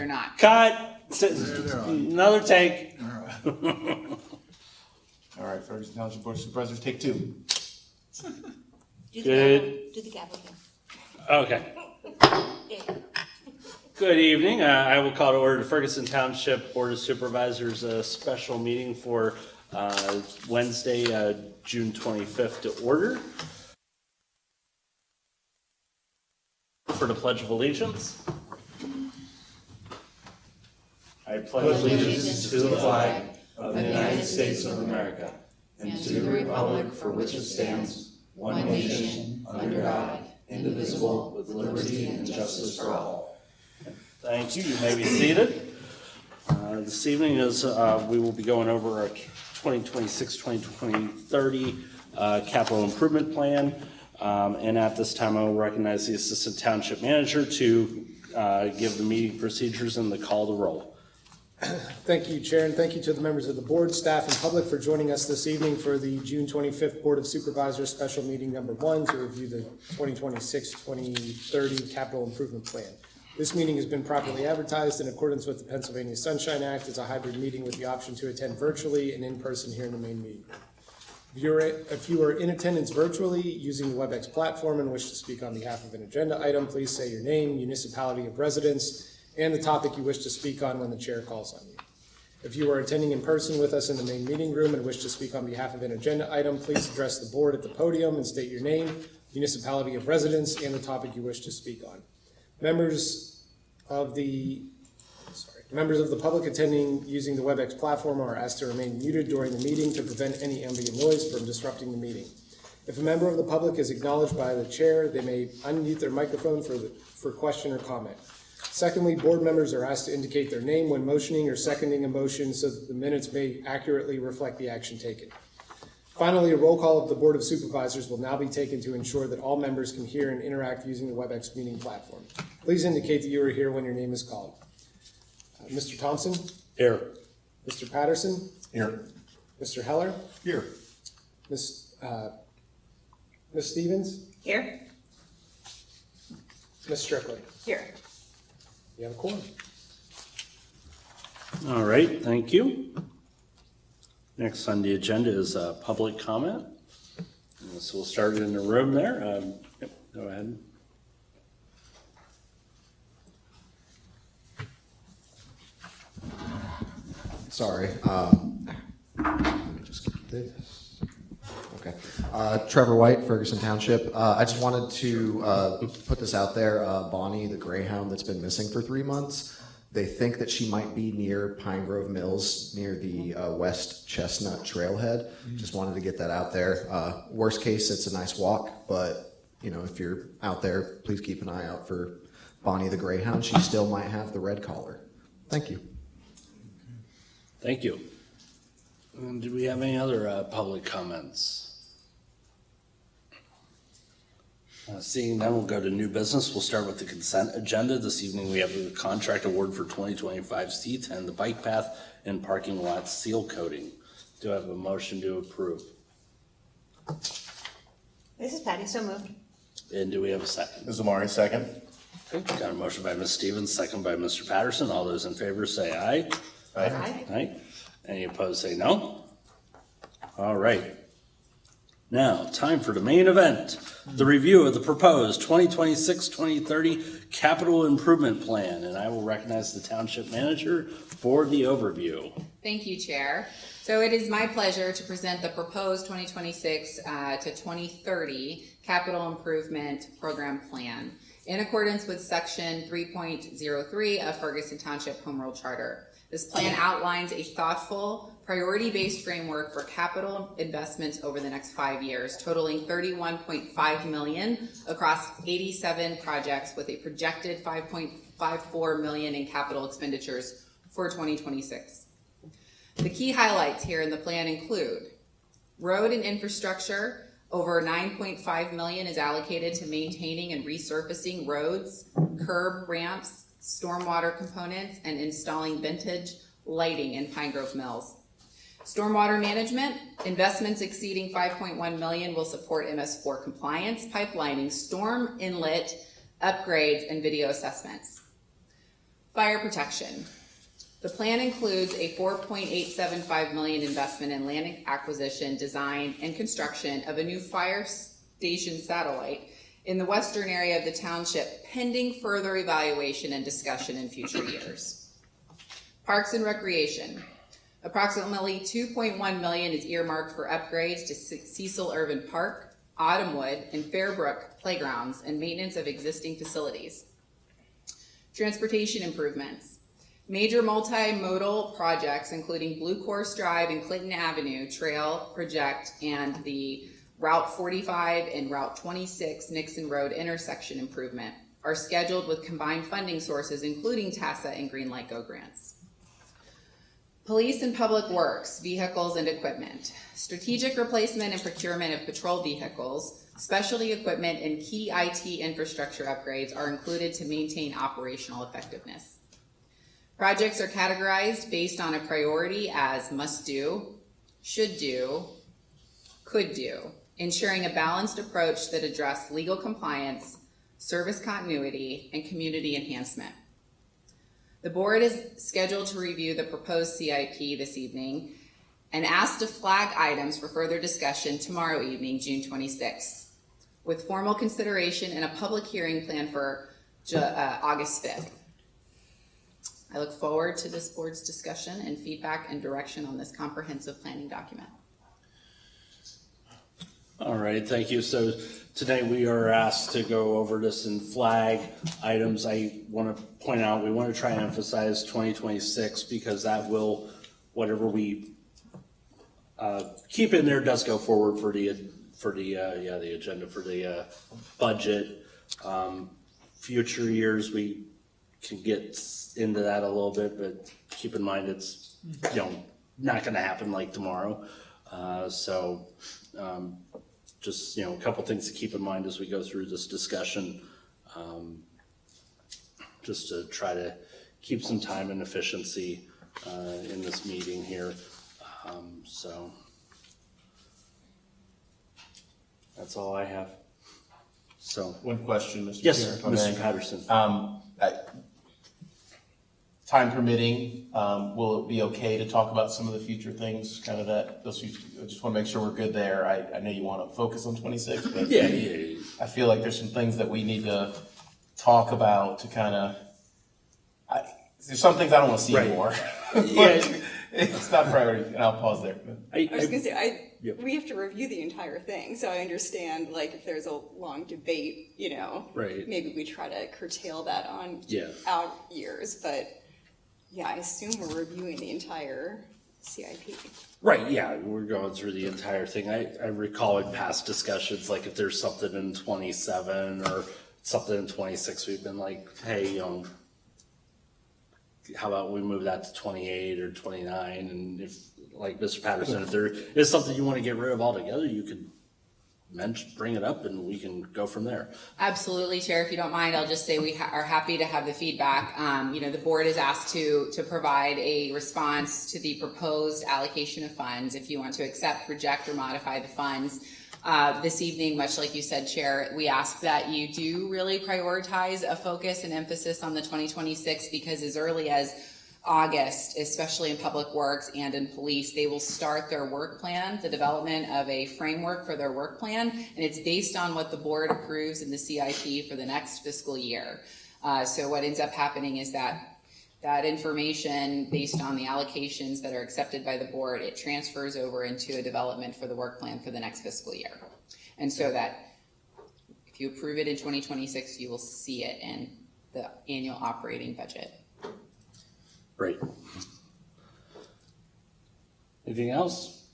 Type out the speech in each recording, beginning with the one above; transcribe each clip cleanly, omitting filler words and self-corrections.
or not. Cut! Another take. All right, Ferguson Township Board of Supervisors, take two. Good. Do the gavel thing. Okay. Good evening. I will call to order the Ferguson Township Board of Supervisors special meeting for Wednesday, June 25th to order. For the Pledge of Allegiance. I pledge allegiance to the flag of the United States of America and to the republic for which it stands, one nation, under God, indivisible, with liberty and justice for all. Thank you. You may be seated. This evening is we will be going over our 2026-2030 capital improvement plan. And at this time, I will recognize the Assistant Township Manager to give the meeting procedures and the call to roll. Thank you, Chair, and thank you to the members of the board, staff, and public for joining us this evening for the June 25th Board of Supervisors Special Meeting Number 1 to review the 2026-2030 Capital Improvement Plan. This meeting has been properly advertised in accordance with the Pennsylvania Sunshine Act as a hybrid meeting with the option to attend virtually and in person here in the main meeting. If you are in attendance virtually using the WebEx platform and wish to speak on behalf of an agenda item, please say your name, municipality of residence, and the topic you wish to speak on when the chair calls on you. If you are attending in person with us in the main meeting room and wish to speak on behalf of an agenda item, please address the board at the podium and state your name, municipality of residence, and the topic you wish to speak on. Members of the public attending using the WebEx platform are asked to remain muted during the meeting to prevent any ambient noise from disrupting the meeting. If a member of the public is acknowledged by the chair, they may unmute their microphone for question or comment. Secondly, board members are asked to indicate their name when motioning or seconding a motion so that the minutes may accurately reflect the action taken. Finally, a roll call of the Board of Supervisors will now be taken to ensure that all members can hear and interact using the WebEx meeting platform. Please indicate that you are here when your name is called. Mr. Thompson? Here. Mr. Patterson? Here. Mr. Heller? Here. Ms. Stevens? Here. Ms. Strickland? Here. You have a quorum. All right, thank you. Next on the agenda is public comment. So we'll start in the room there. Yep, go ahead. Sorry. Let me just get this. Okay. Trevor White, Ferguson Township. I just wanted to put this out there. Bonnie, the greyhound that's been missing for 3 months, they think that she might be near Pine Grove Mills, near the West Chestnut Trailhead. Just wanted to get that out there. Worst case, it's a nice walk, but you know, if you're out there, please keep an eye out for Bonnie the greyhound. She still might have the red collar. Thank you. Thank you. And do we have any other public comments? Seeing none, we'll go to new business. We'll start with the consent agenda. This evening we have the contract award for 2025 C10, the bike path and parking lot seal coating. Do I have a motion to approve? This is Patty, so moved. And do we have a second? Ms. Amari, second. Okay, got a motion by Ms. Stevens, second by Mr. Patterson. All those in favor say aye. Aye. Aye. Any opposed say no. All right. Now, time for the main event, the review of the proposed 2026-2030 capital improvement plan. And I will recognize the township manager for the overview. Thank you, Chair. So it is my pleasure to present the proposed 2026 to 2030 capital improvement program plan in accordance with section 3.03 of Ferguson Township Home Rule Charter. This plan outlines a thoughtful, priority-based framework for capital investments over the next 5 years, totaling $31.5 million across 87 projects with a projected $5.54 million in capital expenditures for 2026. The key highlights here in the plan include road and infrastructure. Over $9.5 million is allocated to maintaining and resurfacing roads, curb ramps, stormwater components, and installing vintage lighting in Pine Grove Mills. Stormwater management, investments exceeding $5.1 million will support MS4 compliance, pipelining, storm inlet upgrades, and video assessments. Fire protection. The plan includes a $4.875 million investment in land acquisition, design, and construction of a new fire station satellite in the western area of the township, pending further evaluation and discussion in future years. Parks and recreation. Approximately $2.1 million is earmarked for upgrades to Cecil Irvin Park, Autumnwood, and Fairbrook playgrounds and maintenance of existing facilities. Transportation improvements. Major multimodal projects, including Blue Course Drive and Clinton Avenue Trail Project and the Route 45 and Route 26 Nixon Road intersection improvement, are scheduled with combined funding sources, including TASA and Greenlight Go grants. Police and Public Works, vehicles and equipment. Strategic replacement and procurement of patrol vehicles, specialty equipment, and key IT infrastructure upgrades are included to maintain operational effectiveness. Projects are categorized based on a priority as must do, should do, could do, ensuring a balanced approach that addresses legal compliance, service continuity, and community enhancement. The board is scheduled to review the proposed CIP this evening and asked to flag items for further discussion tomorrow evening, June 26th, with formal consideration and a public hearing planned for August 5th. I look forward to this board's discussion and feedback and direction on this comprehensive planning document. All right, thank you. So tonight we are asked to go over this and flag items. I want to point out, we want to try and emphasize 2026 because that will, whatever we keep in there does go forward for the agenda for the budget. Future years, we can get into that a little bit, but keep in mind it's, not going to happen like tomorrow. Just, a couple things to keep in mind as we go through this discussion, just to try to keep some time and efficiency in this meeting here. So that's all I have. So One question, Mr. Chair, yes, if I may. Mr. Patterson. Time permitting, will it be okay to talk about some of the future things, kind of those future, I just want to make sure we're good there. I know you want to focus on 26, but Yeah. I feel like there's some things that we need to talk about to kind of, there's some things I don't want to see Right. anymore. Yeah. It's not priority, and I'll pause there. I was gonna say, Yep. we have to review the entire thing, so I understand, like, if there's a long debate, Right. maybe we try to curtail that on Yeah. out years, but yeah, I assume we're reviewing the entire CIP. Right, yeah, we're going through the entire thing. I recall in past discussions, like if there's something in 27 or something in 26, we've been like, hey, how about we move that to 28 or 29? And if, like Mr. Patterson, if there is something you want to get rid of altogether, you could bring it up and we can go from there. Absolutely, Chair. If you don't mind, I'll just say we are happy to have the feedback. The board is asked to provide a response to the proposed allocation of funds. If you want to accept, reject, or modify the funds this evening, much like you said, Chair, we ask that you do really prioritize a focus and emphasis on the 2026 because as early as August, especially in Public Works and in Police, they will start their work plan, the development of a framework for their work plan, and it's based on what the board approves in the CIP for the next fiscal year. So what ends up happening is that information based on the allocations that are accepted by the board, it transfers over into a development for the work plan for the next fiscal year. And so that if you approve it in 2026, you will see it in the annual operating budget. Great. Anything else?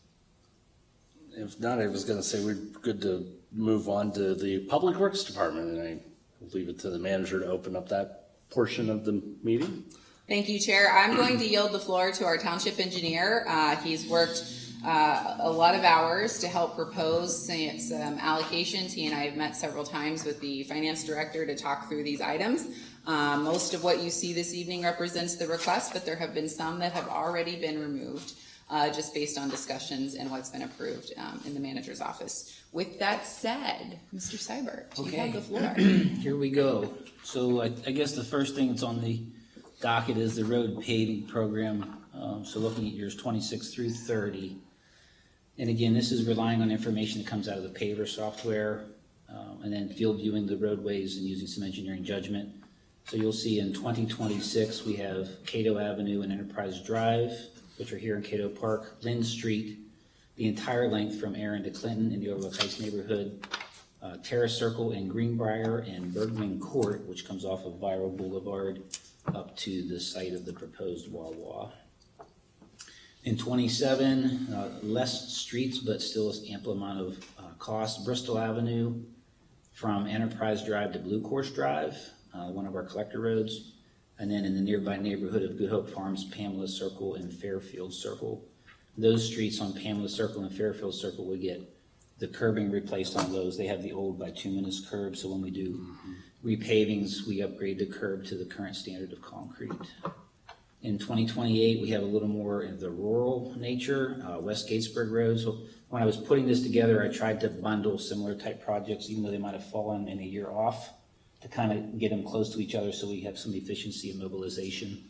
If not, I was going to say we're good to move on to the Public Works Department, and I will leave it to the manager to open up that portion of the meeting. Thank you, Chair. I'm going to yield the floor to our township engineer. He's worked a lot of hours to help propose some allocations. He and I have met several times with the finance director to talk through these items. Most of what you see this evening represents the request, but there have been some that have already been removed just based on discussions and what's been approved in the manager's office. With that said, Mr. Seibert, you have the floor. Here we go. So I guess the first thing that's on the docket is the road paving program, so looking at years 26 through 30. And again, this is relying on information that comes out of the paver software, and then field viewing the roadways and using some engineering judgment. So you'll see in 2026, we have Cato Avenue and Enterprise Drive, which are here in Cato Park, Lynn Street, the entire length from Aaron to Clinton in the Overlook Heights neighborhood, Terrace Circle and Greenbrier and Bergman Court, which comes off of Viral Boulevard up to the site of the proposed Wawa. In 27, less streets, but still an ample amount of cost. Bristol Avenue from Enterprise Drive to Blue Course Drive, one of our collector roads. And then in the nearby neighborhood of Good Hope Farms, Pamela Circle and Fairfield Circle. Those streets on Pamela Circle and Fairfield Circle would get the curbing replaced on those. They have the old bituminous curb, so when we do repavings, we upgrade the curb to the current standard of concrete. In 2028, we have a little more in the rural nature, West Gatesburg Road. So when I was putting this together, I tried to bundle similar type projects, even though they might have fallen in a year off, to kind of get them close to each other so we have some efficiency and mobilization.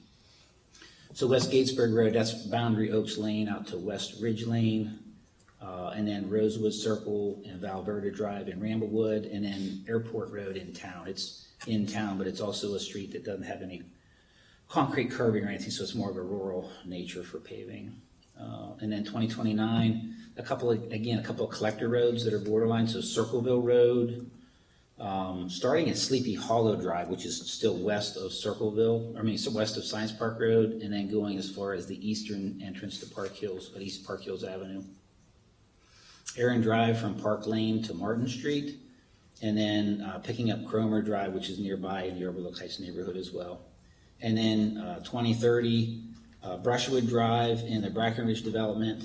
So West Gatesburg Road, that's Boundary Oaks Lane out to West Ridge Lane, and then Rosewood Circle and Valverde Drive in Ramblewood, and then Airport Road in town. It's in town, but it's also a street that doesn't have any concrete curbing or anything, so it's more of a rural nature for paving. And then 2029, a couple of collector roads that are borderline, so Circleville Road, starting at Sleepy Hollow Drive, which is still west of west of Science Park Road, and then going as far as the eastern entrance to Park Hills, at East Park Hills Avenue. Aaron Drive from Park Lane to Martin Street, and then picking up Cromer Drive, which is nearby in the Overlook Heights neighborhood as well. And then 2030, Brushwood Drive in the Brackenridge development,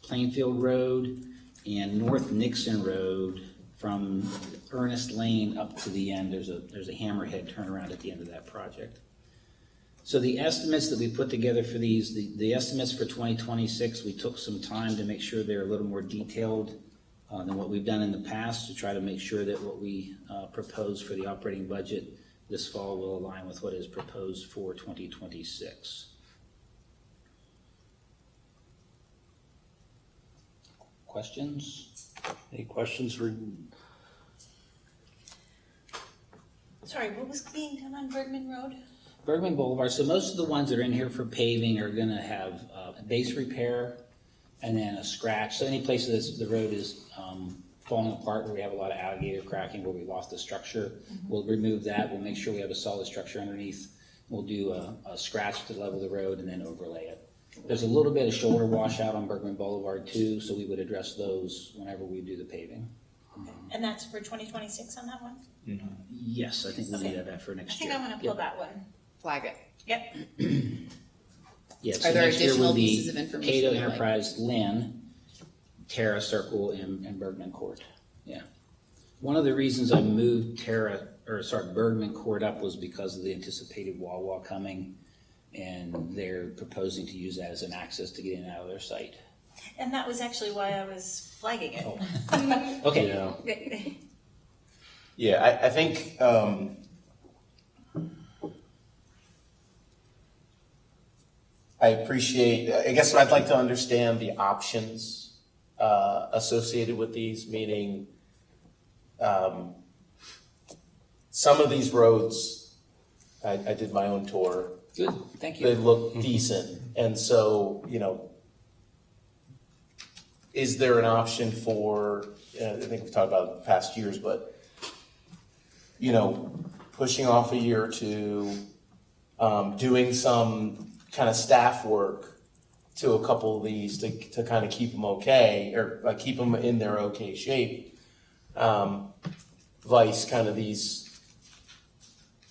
Plainfield Road, and North Nixon Road from Ernest Lane up to the end. There's a hammerhead turnaround at the end of that project. So the estimates that we put together for these, the estimates for 2026, we took some time to make sure they're a little more detailed than what we've done in the past, to try to make sure that what we propose for the operating budget this fall will align with what is proposed for 2026. Questions? Any questions for, Sorry, what was being done on Bergman Road? Bergman Boulevard, so most of the ones that are in here for paving are gonna have base repair and then a scratch. So any place that the road is falling apart, where we have a lot of alligator cracking, where we lost the structure, we'll remove that. We'll make sure we have a solid structure underneath. We'll do a scratch to level the road and then overlay it. There's a little bit of shoulder washout on Bergman Boulevard too, so we would address those whenever we do the paving. And that's for 2026 on that one? Yes, I think we need that for I next think year. I want to pull that one. Flag it. Yep. Yeah, so Are there next year additional will be pieces of information Cato you'd like? Enterprise, Lynn, Terra Circle, and Bergman Court. Yeah. One of the reasons I moved Bergman Court up was because of the anticipated Wawa coming, and they're proposing to use that as an access to get in and out of their site. And that was actually why I was flagging it. Oh. Okay. Yeah. Yeah, I think, I appreciate, I guess I'd like to understand the options associated with these, meaning some of these roads, I did my own tour. Good, thank They you. look decent, and so, is there an option for, I think we've talked about it in past years, but, pushing off a year or two, doing some kind of staff work to a couple of these to kind of keep them okay, or keep them in their okay shape, vice kind of these,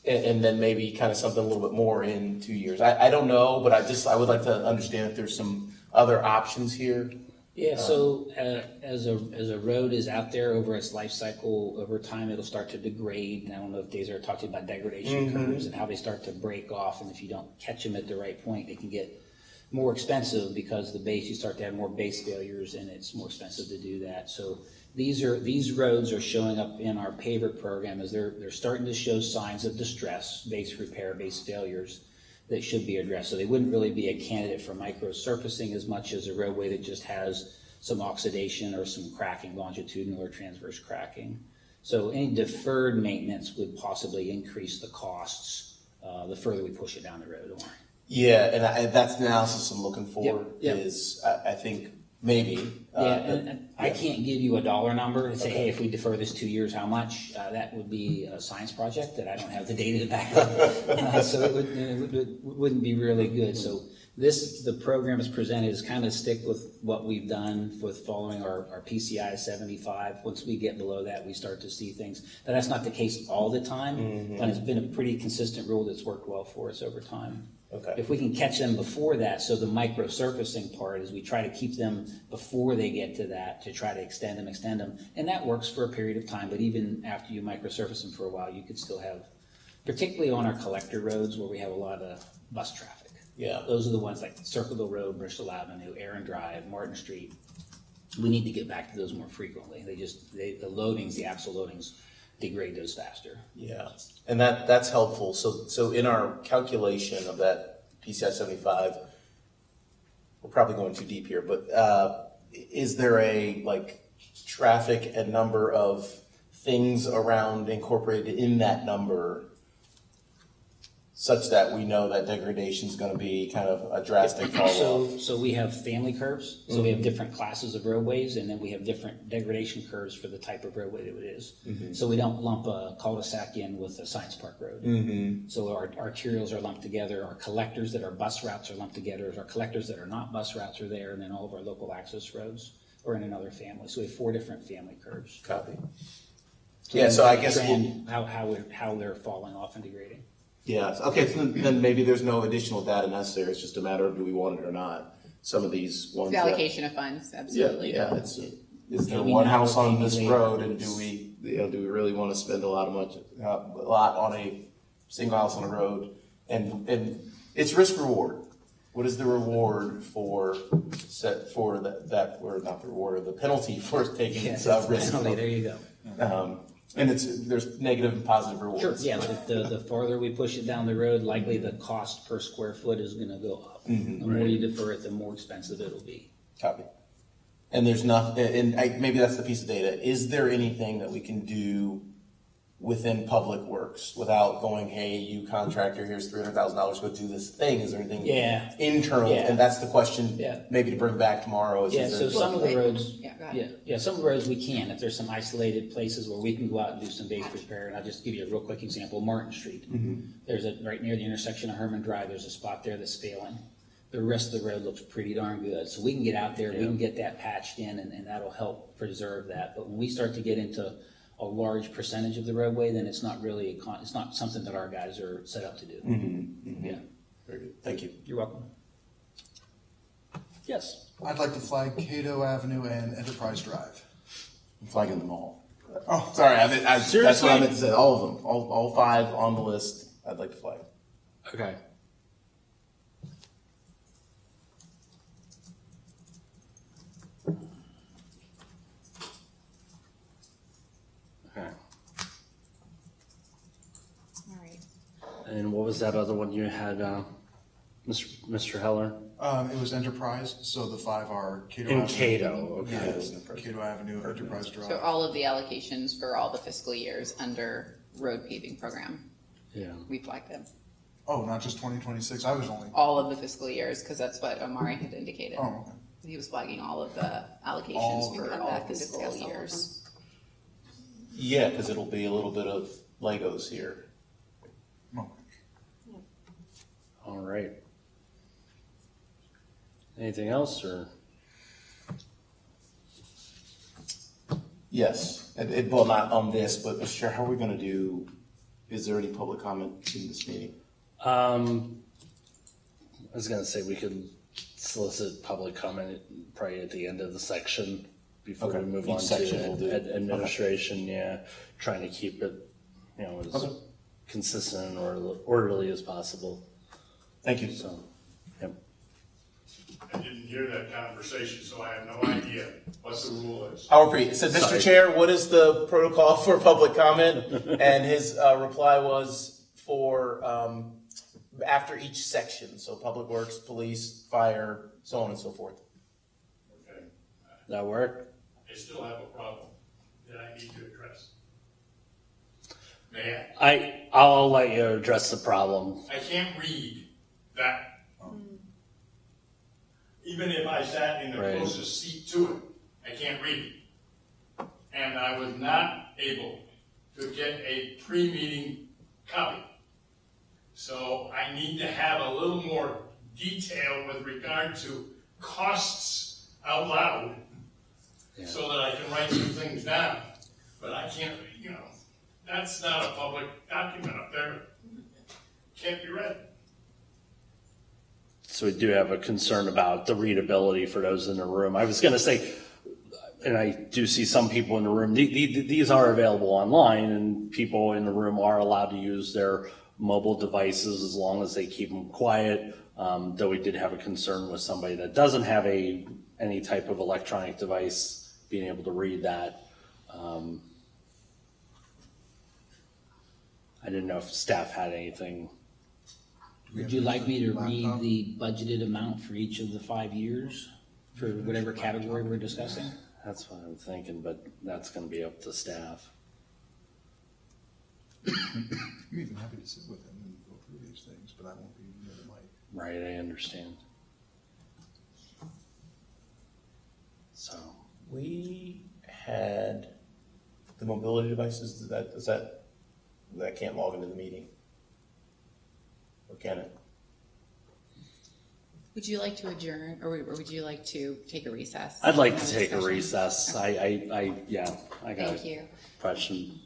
and then maybe kind of something a little bit more in 2 years. I don't know, but I would like to understand if there's some other options here. Yeah, so as a road is out there over its life cycle, over time it'll start to degrade. And I don't know if Days are talking about degradation curves and how they start to break off. And if you don't catch them at the right point, they can get more expensive because you start to have more base failures, and it's more expensive to do that. So these roads are showing up in our paver program as they're starting to show signs of distress, base repair, base failures. that should be addressed. So they wouldn't really be a candidate for micro surfacing as much as a roadway that just has some oxidation or some cracking, longitudinal or transverse cracking. So any deferred maintenance would possibly increase the costs the further we push it down the road. Yeah, and that's the analysis I'm looking for. Yep. Is I think maybe. And I can't give you a dollar number and say, hey, if we defer this 2 years, how much? That would be a science project that I don't have the data to back up. So it wouldn't be really good. So the program is presented is kind of stick with what we've done with following our PCI 75. Once we get below that, we start to see things. But that's not the case all the time, but it's been a pretty consistent rule that's worked well for us over time. Okay. If we can catch them before that, so the micro surfacing part is we try to keep them before they get to that to try to extend them. And that works for a period of time, but even after you micro surface them for a while, you could still have, particularly on our collector roads where we have a lot of bus traffic. Yeah. Those are the ones like Circleville Road, Bristol Avenue, Aaron Drive, Martin Street. We need to get back to those more frequently. The axle loadings degrade those faster. Yeah, and that's helpful. So in our calculation of that PCI 75, we're probably going too deep here, but is there a traffic and number of things around incorporated in that number such that we know that degradation is going to be kind of a drastic fall off? So we have family curves. So we have different classes of roadways, and then we have different degradation curves for the type of roadway that it is. So we don't lump a cul-de-sac in with a Science Park Road. So our arterials are lumped together. Our collectors that are bus routes are lumped together. Our collectors that are not bus routes are there, and then all of our local access roads are in another family. So we have 4 different family curves. Copy. Yeah, so I guess how they're falling off and degrading. Yeah. Okay. So then maybe there's no additional data necessary. It's just a matter of do we want it or not. Some of these ones. The allocation of funds, absolutely. Yeah. Is there Maybe one now, house on maybe this later. road, and do we really want to spend a lot on a single house on a road? And it's risk reward. What is the reward for the penalty for taking risk? Penalty, there you go. And there's negative and positive rewards. Sure, yeah, the farther we push it down the road, likely the cost per square foot is gonna go up. The more you defer it, the more expensive it'll be. Copy. And there's nothing, maybe that's the piece of data. Is there anything that we can do within Public Works without going, hey, you contractor, here's $300,000, go do this thing? Is there anything internal? Yeah. And that's the question Yeah. maybe to bring back tomorrow. Yeah, so some of the roads, Yeah, go ahead. some of the roads we can, if there's some isolated places where we can go out and do some base repair, and I'll just give you a real quick example, Martin Street. There's right near the intersection of Herman Drive, there's a spot there that's failing. The rest of the road looks pretty darn good, so we can get out there, we can get that patched in, and that'll help preserve that. But when we start to get into a large percentage of the roadway, then it's not really, it's not something that our guys are set up to do. Yeah. Very good. Thank you. You're welcome. Yes. I'd like to flag Cato Avenue and Enterprise Drive. I'm flagging them all. Oh, sorry. That's what I meant to say. All of them. All 5 on the list. I'd like to flag. Okay. Okay. All right. And what was that other one you had, Mr. Heller? It was Enterprise, so the 5 are Cato In Avenue. Cato, okay. Yeah, Cato Avenue, Enterprise So Drive. all of the allocations for all the fiscal years under road paving program, Yeah. we flagged them. Oh, not just 2026, I was only, All of the fiscal years, because that's what Omari had indicated. oh, okay. He was flagging all of the allocations All for come all back and fiscal discuss all of years. Yeah, because it'll be a little bit of Legos here. Oh. All right. Anything else, or? Yes. Well, not on this, but Mr. Chair, how are we going to do? Is there any public comment in this meeting? I was gonna say we could solicit public comment probably at the end of the section before Okay. we move Each on section to we'll do. administration. Yeah, trying to keep it, as Okay. consistent and orderly as possible. Thank you. So, yep. I didn't hear that conversation, so I have no idea what the rule is. Howard Preet said, Mr. Sorry. Chair, what is the protocol for public comment? And his reply was for after each section, so public works, police, fire, so on and so forth. Okay. That work? I still have a problem that I need to address. May I? I'll let you address the problem. I can't read that. Even if I sat in the Right. closest seat to it, I can't read it. And I was not able to get a pre-meeting copy. So I need to have a little more detail with regard to costs out loud so that I can write some things down. But I can't, that's not a public document up there. Can't be read. So we do have a concern about the readability for those in the room. I was going to say, and I do see some people in the room, these are available online, and people in the room are allowed to use their mobile devices as long as they keep them quiet. Though we did have a concern with somebody that doesn't have any type of electronic device being able to read that. I didn't know if staff had anything. Would you like me to read the budgeted amount for each of the 5 years for whatever category we're discussing? That's what I'm thinking, but that's going to be up to staff. You're even happy to sit with him and go through these things, but I won't be near the mic. Right, I understand. So, We had the mobility devices, that can't log into the meeting? Or can it? Would you like to adjourn, or would you like to take a recess? I'd like Have to take a discussion? recess. Okay. I got Thank you. a question.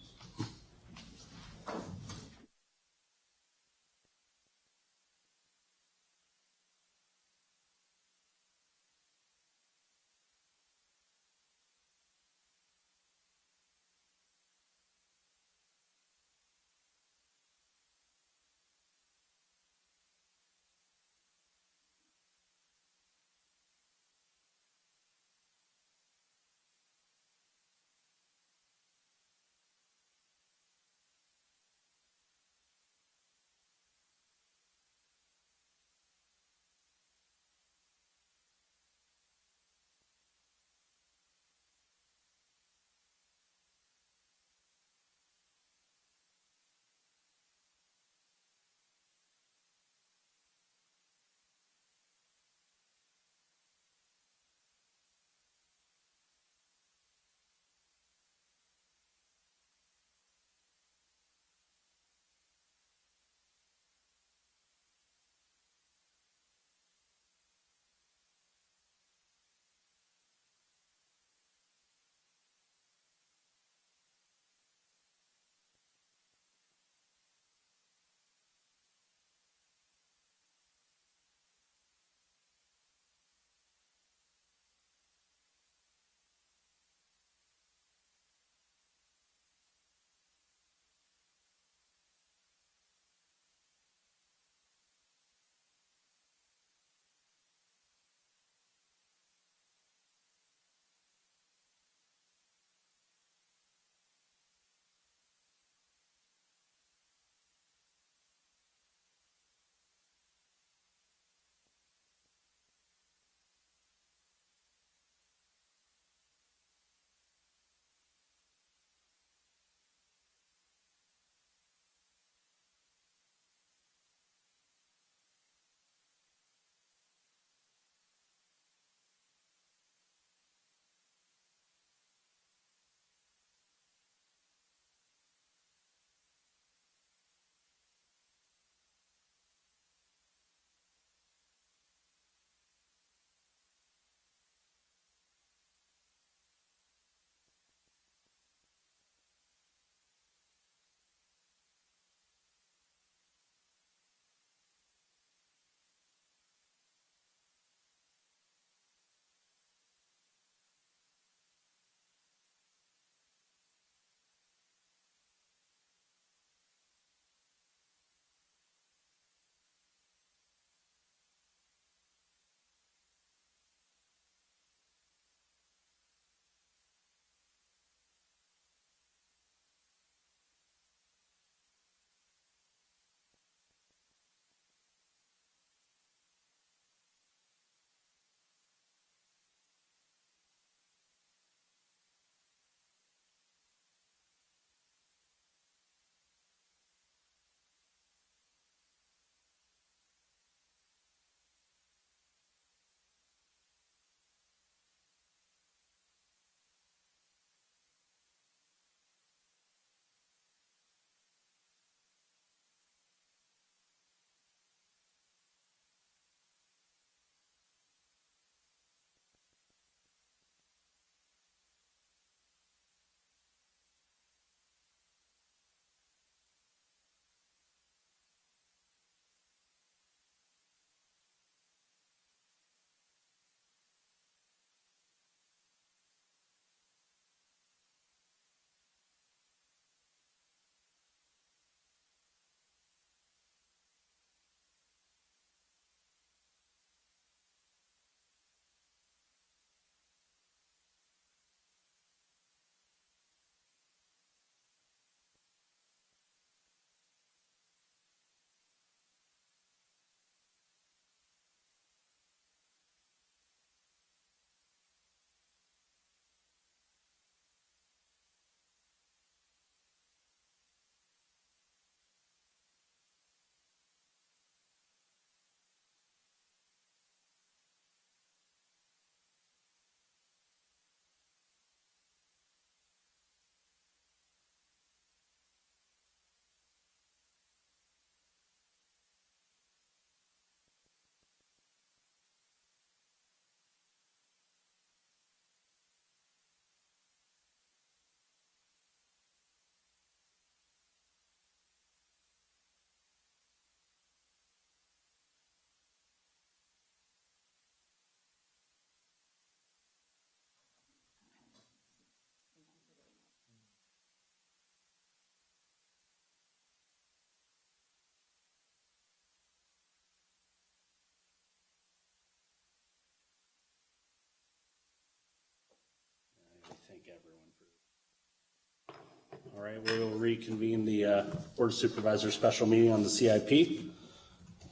All right, we will reconvene the Board of Supervisors special meeting on the CIP.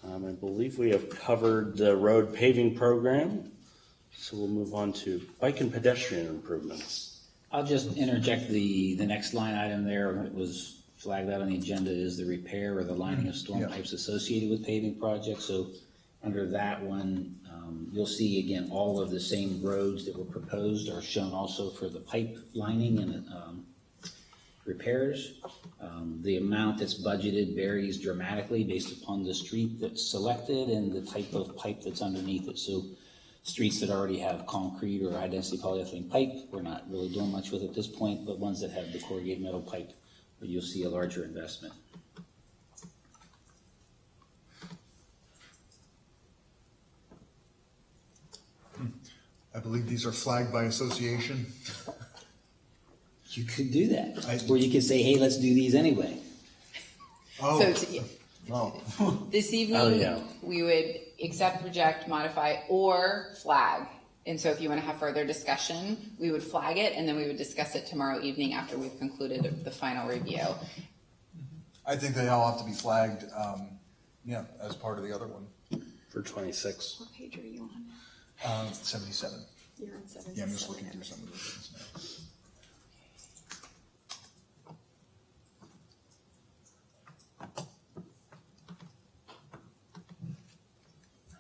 I believe we have covered the road paving program, so we'll move on to bike and pedestrian improvements. I'll just interject the next line item there. It was flagged out on the agenda is the repair or the lining of storm pipes associated with paving projects. So under that one, you'll see again, all of the same roads that were proposed are shown also for the pipe lining and repairs. The amount that's budgeted varies dramatically based upon the street that's selected and the type of pipe that's underneath it. So streets that already have concrete or high-density polyethylene pipe, we're not really doing much with at this point, but ones that have the corrugated metal pipe, where you'll see a larger investment. I believe these are flagged by association. You could do that, or you could say, hey, let's do these anyway. Oh, So no. this evening, Oh, yeah. we would accept, reject, modify, or flag. And so if you want to have further discussion, we would flag it, and then we would discuss it tomorrow evening after we've concluded the final review. I think they all have to be flagged, as part of the other one. For 26. What page are you on? 77. You're on 77. Yeah, I'm just looking through some of those things now.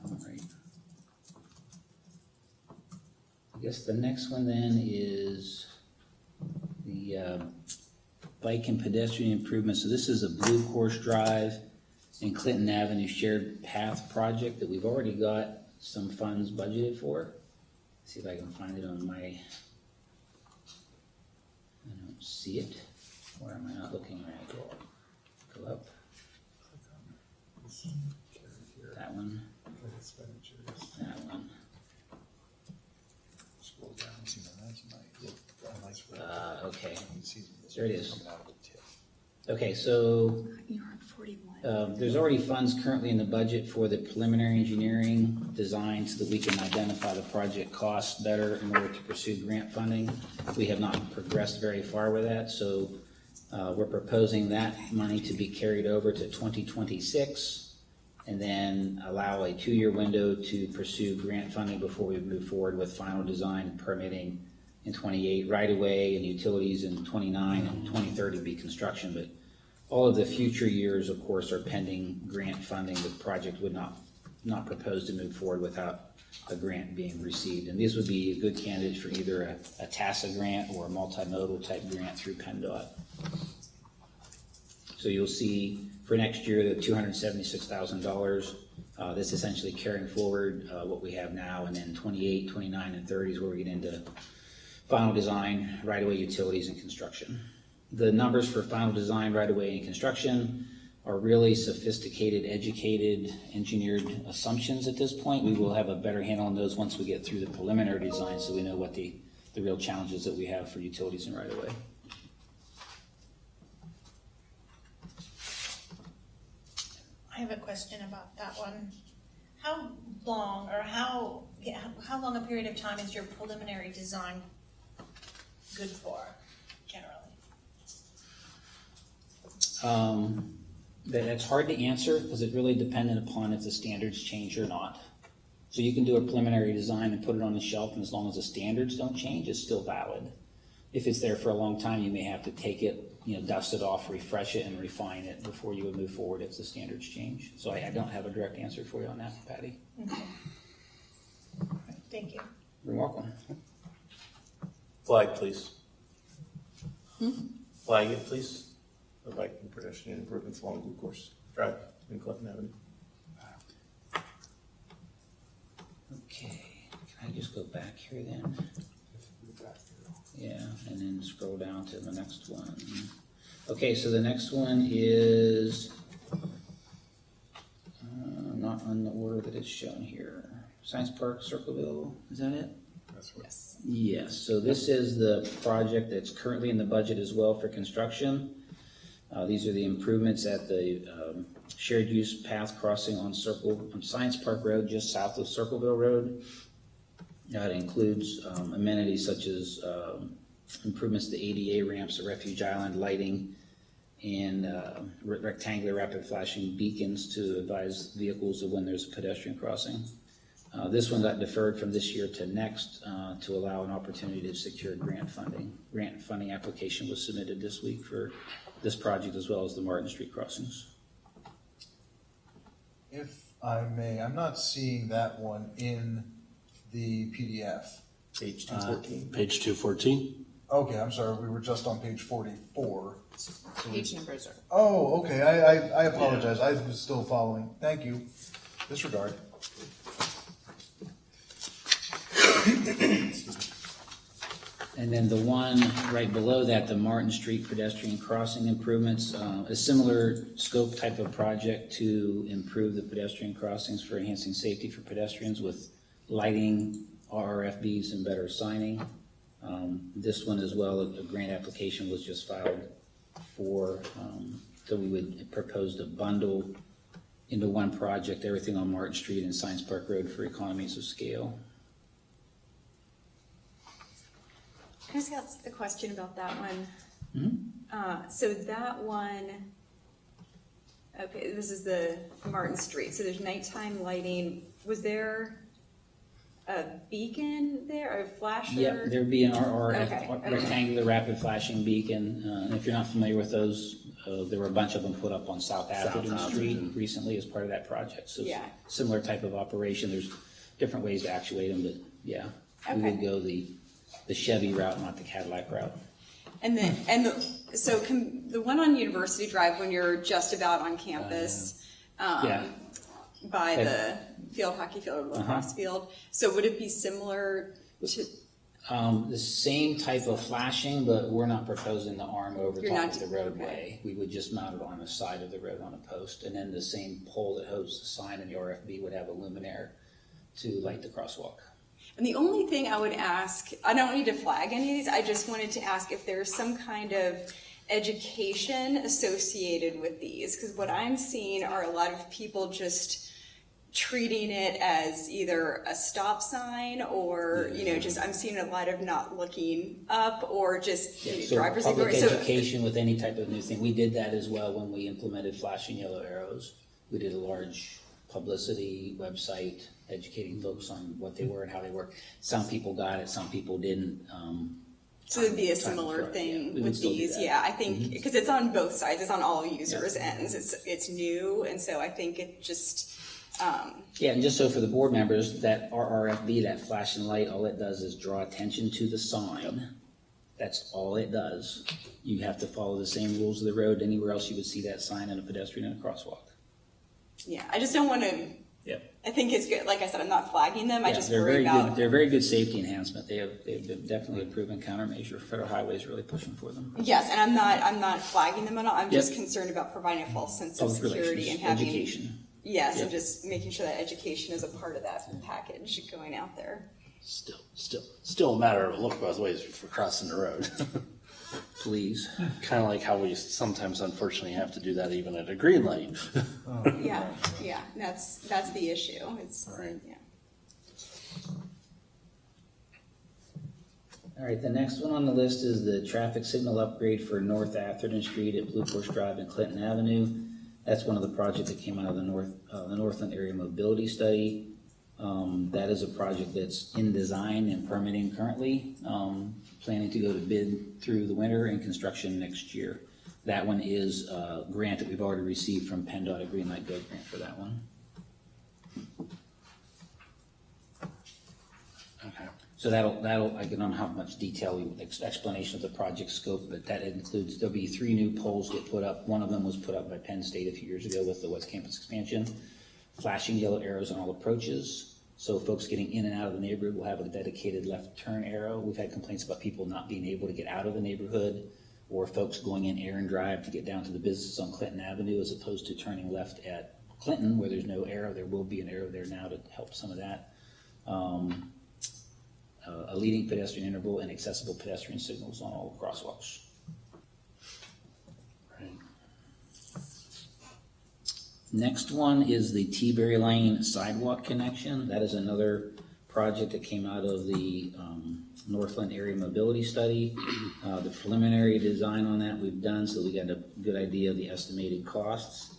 All right. I guess the next one then is the bike and pedestrian improvements. So this is a Blue Course Drive and Clinton Avenue Shared Path project that we've already got some funds budgeted for. See if I can find it on my, I don't see it. Where am I not looking right? Go up. That one. That one. Scroll down, see, now that's nice. Okay. See, There it is. coming out of the tip. Okay, so You're on 41. there's already funds currently in the budget for the preliminary engineering design so that we can identify the project costs better in order to pursue grant funding. We have not progressed very far with that, so we're proposing that money to be carried over to 2026 and then allow a 2-year window to pursue grant funding before we move forward with final design and permitting in 28, right-of-way and utilities in 29, and 2030 be construction. But all of the future years, of course, are pending grant funding. The project would not propose to move forward without a grant being received. And these would be good candidates for either a TASA grant or a multimodal type grant through PennDOT. So you'll see for next year, the $276,000, that's essentially carrying forward what we have now, and then 28, 29, and 30 is where we get into final design, right-of-way, utilities, and construction. The numbers for final design, right-of-way, and construction are really sophisticated, educated, engineered assumptions at this point. We will have a better handle on those once we get through the preliminary design, so we know what the real challenges that we have for utilities and right-of-way. I have a question about that one. How long or how long a period of time is your preliminary design good for, generally? That's hard to answer because it really dependent upon if the standards change or not. So you can do a preliminary design and put it on the shelf, and as long as the standards don't change, it's still valid. If it's there for a long time, you may have to take it, dust it off, refresh it, and refine it before you would move forward if the standards change. So I don't have a direct answer for you on that, Patty. Okay. Thank you. You're welcome. Flag, please. Flag it, please. The bike and pedestrian improvements along Blue Course Drive in Clinton Avenue. Okay, can I just go back here then? Yeah, and then scroll down to the next one. Okay, so the next one is not on the order that it's shown here. Science Park, Circleville, is that it? That's what. Yes. Yes, so this is the project that's currently in the budget as well for construction. These are the improvements at the shared use path crossing on Science Park Road, just south of Circleville Road. It includes amenities such as improvements to ADA ramps, the refuge island lighting, and rectangular rapid flashing beacons to advise vehicles of when there's a pedestrian crossing. This one got deferred from this year to next to allow an opportunity to secure grant funding. Grant funding application was submitted this week for this project as well as the Martin Street crossings. If I may, I'm not seeing that one in the PDF. Page 214. Page 214. Okay, I'm sorry, we were just on page 44. Page numbers are. Oh, okay, I apologize, I was still following. Thank you. Disregard. And then the one right below that, the Martin Street pedestrian crossing improvements, a similar scope type of project to improve the pedestrian crossings for enhancing safety for pedestrians with lighting, RFBs, and better signing. This one as well, a grant application was just filed for, so we would propose to bundle into one project everything on Martin Street and Science Park Road for economies of scale. I just got a question about that one. Mm-hmm. So that one, okay, this is the Martin Street. So there's nighttime lighting. Was there a beacon there, a flasher? Yeah, there'd be an Okay. rectangular rapid flashing beacon. And if you're not familiar with those, there were a bunch of them put up on South Atherton Street recently as part of that project. So Yeah. similar type of operation. There's different ways to actuate them, but yeah, we would go the Chevy route, not the Cadillac route. And then, so the one on University Drive, when you're just about on campus, Yeah. by Okay. the field, hockey field, or lacrosse field, so would it be similar to, The same type of flashing, but we're not proposing the arm over You're top not- of the roadway. okay. We would just mount it on the side of the road on a post, and then the same pole that holds the sign in the RFB would have a luminaire to light the crosswalk. and the only thing I would ask, I don't need to flag any of these, I just wanted to ask if there's some kind of education associated with these, because what I'm seeing are a lot of people just treating it as either a stop sign or, just, I'm seeing a lot of not looking up or just So drivers public ignoring. education with any type of new thing, we did that as well when we implemented flashing yellow arrows. We did a large publicity website educating folks on what they were and how they work. Some people got it, some people didn't. So it'd be a Time similar to correct, yeah. thing We would with still do these, that. yeah, I think, because it's on both sides, it's on all users' ends, it's new, and so I think it just, Yeah, and just so for the board members, that RRFB, that flashing light, all it does is draw attention to the sign. That's all it does. You have to follow the same rules of the road. Anywhere else you would see that sign in a pedestrian and a crosswalk. yeah, I just don't want to, Yep. I think it's good, like I said, I'm not flagging them, I Yeah, just they're worry very about. good. They're very good safety enhancement. They've been definitely a proven countermeasure. Federal Highway is really pushing for them. Yes, and I'm not flagging them at all, I'm just Yep. concerned about providing a false sense of Public security relations, and having. education. Yes, and Yep. just making sure that education is a part of that package going out there. Still a matter of look both ways for crossing the road. Please. Kind of like how we sometimes unfortunately have to do that even at a green light. Yeah, that's the issue, it's, Right. yeah. All right, the next one on the list is the traffic signal upgrade for North Atherton Street at Blue Forest Drive and Clinton Avenue. That's one of the projects that came out of the Northland Area Mobility Study. That is a project that's in design and permitting currently, planning to go to bid through the winter and construction next year. That one is a grant that we've already received from PennDOT, a Green Light Go grant for that one. Okay. So that'll, I don't have much detail, explanation of the project scope, but that includes, there'll be 3 new poles get put up. One of them was put up by Penn State a few years ago with the West Campus expansion. Flashing yellow arrows on all approaches. So folks getting in and out of the neighborhood will have a dedicated left turn arrow. We've had complaints about people not being able to get out of the neighborhood or folks going in Aaron Drive to get down to the businesses on Clinton Avenue as opposed to turning left at Clinton where there's no arrow. There will be an arrow there now to help some of that. A leading pedestrian interval and accessible pedestrian signals on all crosswalks. Right. Next one is the T-Berry Lane sidewalk connection. That is another project that came out of the Northland Area Mobility Study. The preliminary design on that we've done, so we got a good idea of the estimated costs.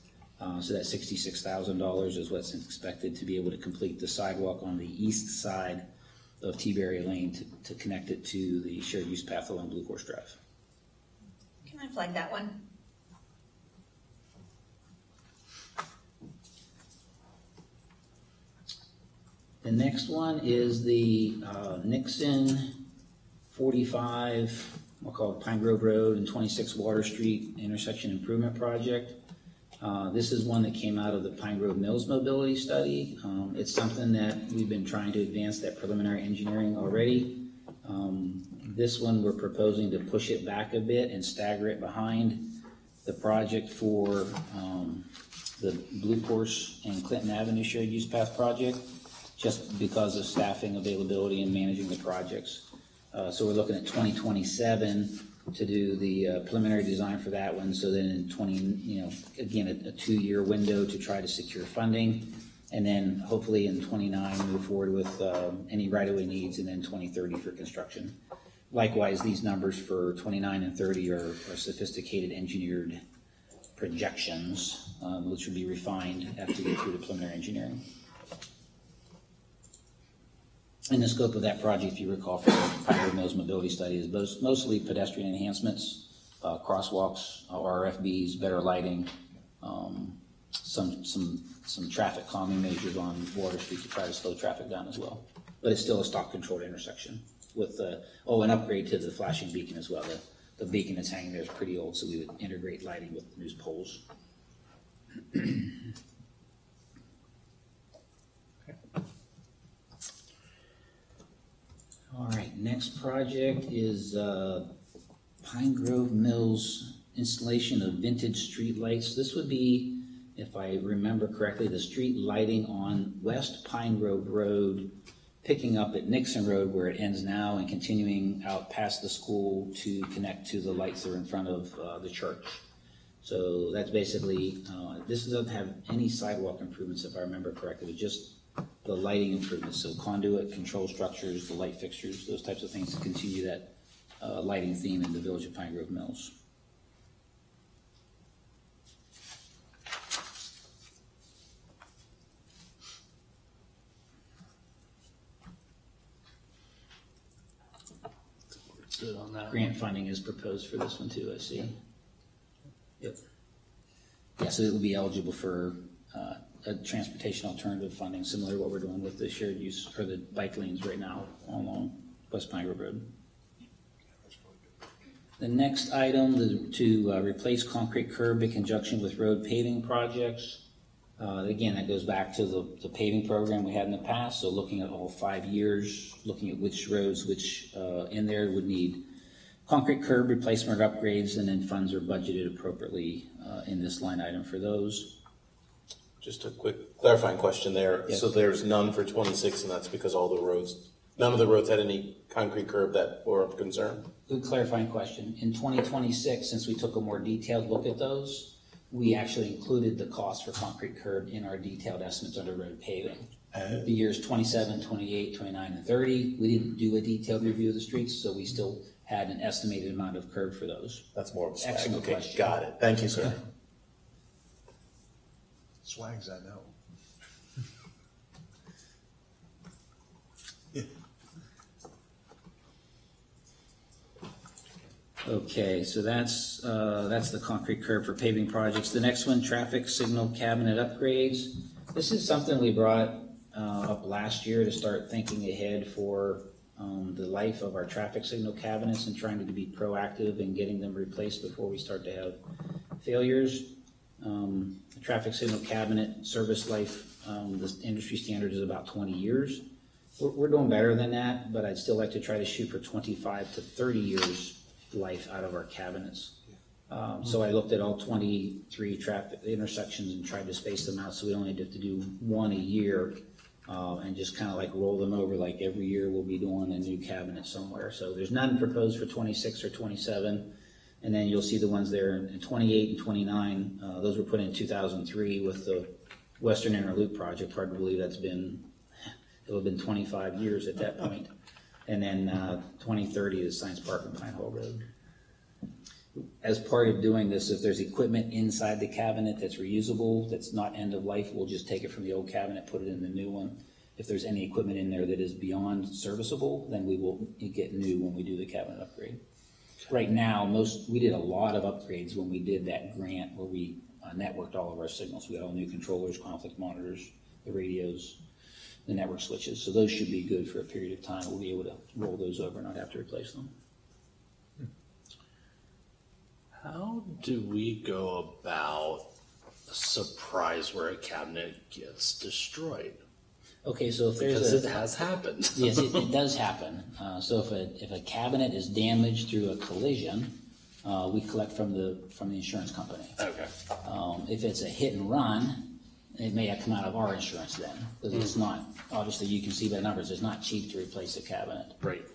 So that $66,000 is what's expected to be able to complete the sidewalk on the east side of T-Berry Lane to connect it to the shared use path along Blue Horse Drive. Can I flag that one? The next one is the Nixon 45, we'll call it Pine Grove Road and 26 Water Street intersection improvement project. This is one that came out of the Pine Grove Mills Mobility Study. It's something that we've been trying to advance that preliminary engineering already. This one we're proposing to push it back a bit and stagger it behind the project for the Blue Horse and Clinton Avenue shared use path project, just because of staffing availability and managing the projects. So we're looking at 2027 to do the preliminary design for that one. So then in again, a 2-year window to try to secure funding. And then hopefully in 29, move forward with any right-of-way needs, and then 2030 for construction. Likewise, these numbers for 29 and 30 are sophisticated engineered projections, which will be refined after we get through the preliminary engineering. And the scope of that project, if you recall from the Pine Grove Mills Mobility Study, is mostly pedestrian enhancements, crosswalks, RFBs, better lighting, some traffic calming measures on Water Street to try to slow traffic down as well. But it's still a stock controlled intersection with an upgrade to the flashing beacon as well. The beacon that's hanging there is pretty old, so we would integrate lighting with the new poles. All right, next project is Pine Grove Mills installation of vintage street lights. This would be, if I remember correctly, the street lighting on West Pine Grove Road, picking up at Nixon Road where it ends now and continuing out past the school to connect to the lights that are in front of the church. So that's basically, this doesn't have any sidewalk improvements if I remember correctly, just the lighting improvements, so conduit, control structures, the light fixtures, those types of things to continue that lighting theme in the village of Pine Grove Mills. Good on that. Grant funding is proposed for this one too, I see. Yep. Yeah, so it will be eligible for a transportation alternative funding, similar to what we're doing with the shared use or the bike lanes right now along West Pine Grove Road. The next item to replace concrete curb in conjunction with road paving projects. Again, that goes back to the paving program we had in the past. So looking at all 5 years, looking at which roads, which in there would need concrete curb replacement or upgrades, and then funds are budgeted appropriately in this line item for those. Just a quick clarifying question there. Yes. So there's none for 26, and that's because all the roads, none of the roads had any concrete curb that were of concern? Good clarifying question. In 2026, since we took a more detailed look at those, we actually included the cost for concrete curb in our detailed estimates under road paving. The years 27, 28, 29, and 30, we didn't do a detailed review of the streets, so we still had an estimated amount of curb for those. That's more of a swag. Excellent Okay, question. got it. Thank you, sir. Swags, I know. Okay, so that's the concrete curb for paving projects. The next one, traffic signal cabinet upgrades. This is something we brought up last year to start thinking ahead for the life of our traffic signal cabinets and trying to be proactive in getting them replaced before we start to have failures. The traffic signal cabinet service life, the industry standard is about 20 years. We're doing better than that, but I'd still like to try to shoot for 25 to 30 years life out of our cabinets. So I looked at all 23 traffic intersections and tried to space them out so we only have to do one a year, and just kind of like roll them over, like every year we'll be doing a new cabinet somewhere. So there's none proposed for 26 or 27, and then you'll see the ones there in 28 and 29. Those were put in 2003 with the Western Inner Loop project. Hard to believe that's been It'll have been 25 years at that point. And then 2030 is Science Park and Pine Hole Road. As part of doing this, if there's equipment inside the cabinet that's reusable, that's not end of life, we'll just take it from the old cabinet, put it in the new one. If there's any equipment in there that is beyond serviceable, then we will get new when we do the cabinet upgrade. Right now, we did a lot of upgrades when we did that grant where we networked all of our signals. We got all new controllers, conflict monitors, the radios, the network switches. So those should be good for a period of time. We'll be able to roll those over and not have to replace them. How do we go about a surprise where a cabinet gets destroyed? Okay, so if there's Because it has happened. Yes, it does happen. So if a cabinet is damaged through a collision, we collect from the insurance company. Okay. If it's a hit and run, it may have come out of our insurance then, because it's not, obviously you can see by the numbers, it's not cheap to replace a cabinet. Right.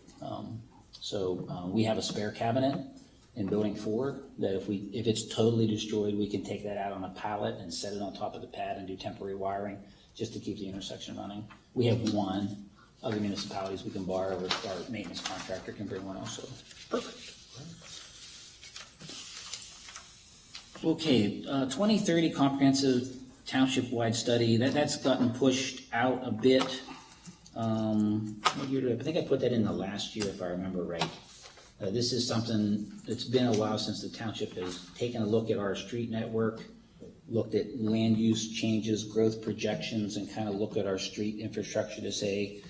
So we have a spare cabinet in building 4 that if it's totally destroyed, we can take that out on a pallet and set it on top of the pad and do temporary wiring just to keep the intersection running. We have one. Other municipalities we can borrow, or our maintenance contractor can bring one also. Perfect. Okay, 2030 comprehensive township-wide study, that's gotten pushed out a bit. What year did I think I put that in the last year, if I remember right. This is something that's been a while since the township has taken a look at our street network, looked at land use changes, growth projections, and kind of looked at our street infrastructure to say,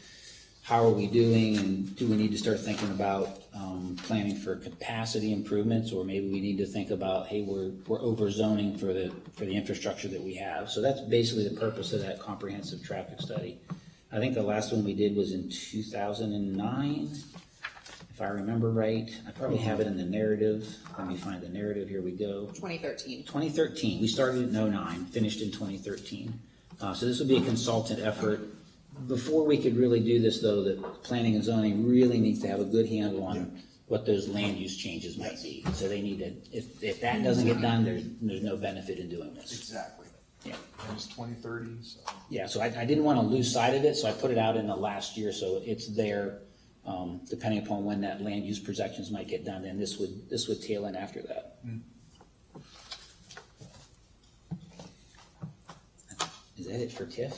how are we doing, and do we need to start thinking about planning for capacity improvements, or maybe we need to think about, hey, we're over zoning for the infrastructure that we have. So that's basically the purpose of that comprehensive traffic study. I think the last one we did was in 2009, if I remember right. I probably have it in the narrative. Let me find the narrative. Here we go. 2013. 2013. We started in 2009, finished in 2013. So this would be a consultant effort. Before we could really do this, though, the planning and zoning really needs to have a good handle on what those land use changes might be. So they need to, if that doesn't get done, there's no benefit in doing this. Exactly. Yeah. And it's 2030, so. Yeah, so I didn't want to lose sight of it, so I put it out in the last year, so it's there. Depending upon when that land use projections might get done, then this would tail in after that. Is that it for TIF?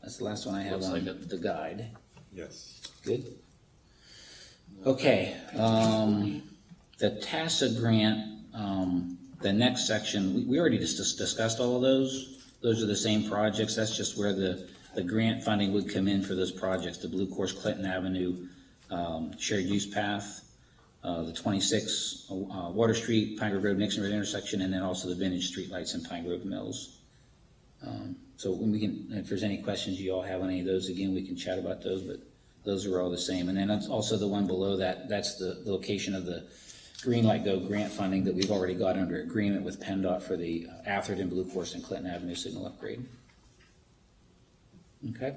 That's the last one I have on the guide. Yes. Good. Okay, the TASA grant, the next section, we already just discussed all of those. Those are the same projects. That's just where the grant funding would come in for those projects, the Blue Course Clinton Avenue shared use path, the 26 Water Street, Pine Grove Road, Nixon Road intersection, and then also the vintage street lights in Pine Grove Mills. So when we can, if there's any questions you all have on any of those, again, we can chat about those, but those are all the same. And then that's also the one below that, that's the location of the Green Light Go grant funding that we've already got under agreement with PennDOT for the Atherton, Blue Course, and Clinton Avenue signal upgrade. Okay?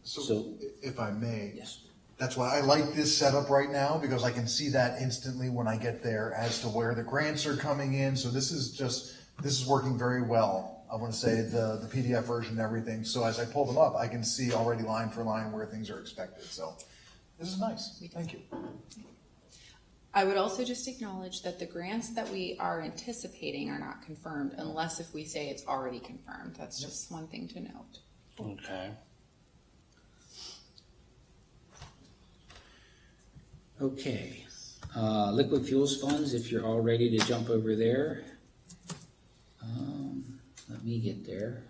So if I may. Yes. That's why I like this setup right now, because I can see that instantly when I get there as to where the grants are coming in. So this is working very well. I want to say the PDF version and everything. So as I pull them up, I can see already line for line where things are expected. So this is nice. Thank you. I would also just acknowledge that the grants that we are anticipating are not confirmed unless if we say it's already confirmed. That's just one thing to note. Okay. Okay. Liquid fuels funds, if you're all ready to jump over there. Let me get there.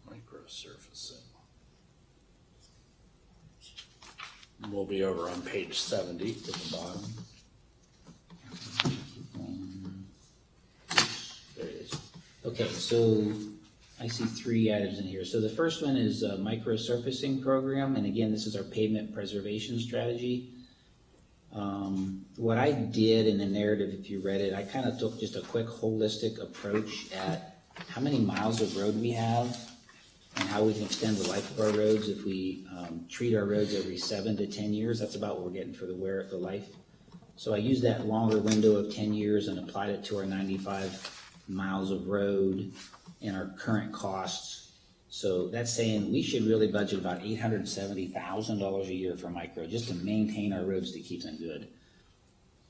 Microsurfacing. We'll be over on page 70 at the bottom. There it is. Okay, so I see 3 items in here. So the first one is a microsurfacing program, and again, this is our pavement preservation strategy. What I did in the narrative, if you read it, I kind of took just a quick holistic approach at how many miles of road we have and how we can extend the life of our roads. If we treat our roads every 7 to 10 years, that's about what we're getting for the wear of the life. So I used that longer window of 10 years and applied it to our 95 miles of road and our current costs So that's saying we should really budget about $870,000 a year for micro, just to maintain our roads to keep them good.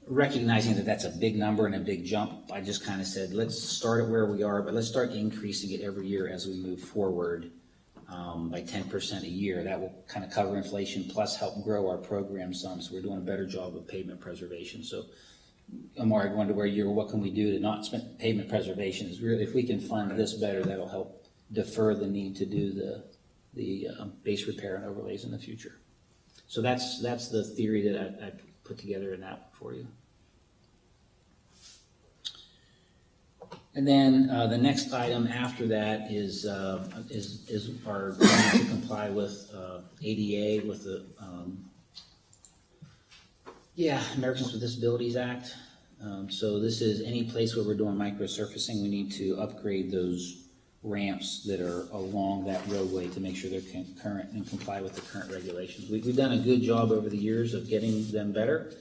Recognizing that that's a big number and a big jump, I just kind of said, let's start at where we are, but let's start increasing it every year as we move forward by 10% a year. That will kind of cover inflation plus help grow our program some, so we're doing a better job of pavement preservation. So, Amar, I wonder where you're, what can we do to not spend pavement preservation? Is really, if we can fund this better, that'll help defer the need to do the base repair and overlays in the future. So that's the theory that I put together in that for you. And then the next item after that is our need to comply with ADA, with the Americans with Disabilities Act. So this is any place where we're doing microsurfacing, we need to upgrade those ramps that are along that roadway to make sure they're current and comply with the current regulations. We've done a good job over the years of getting them better.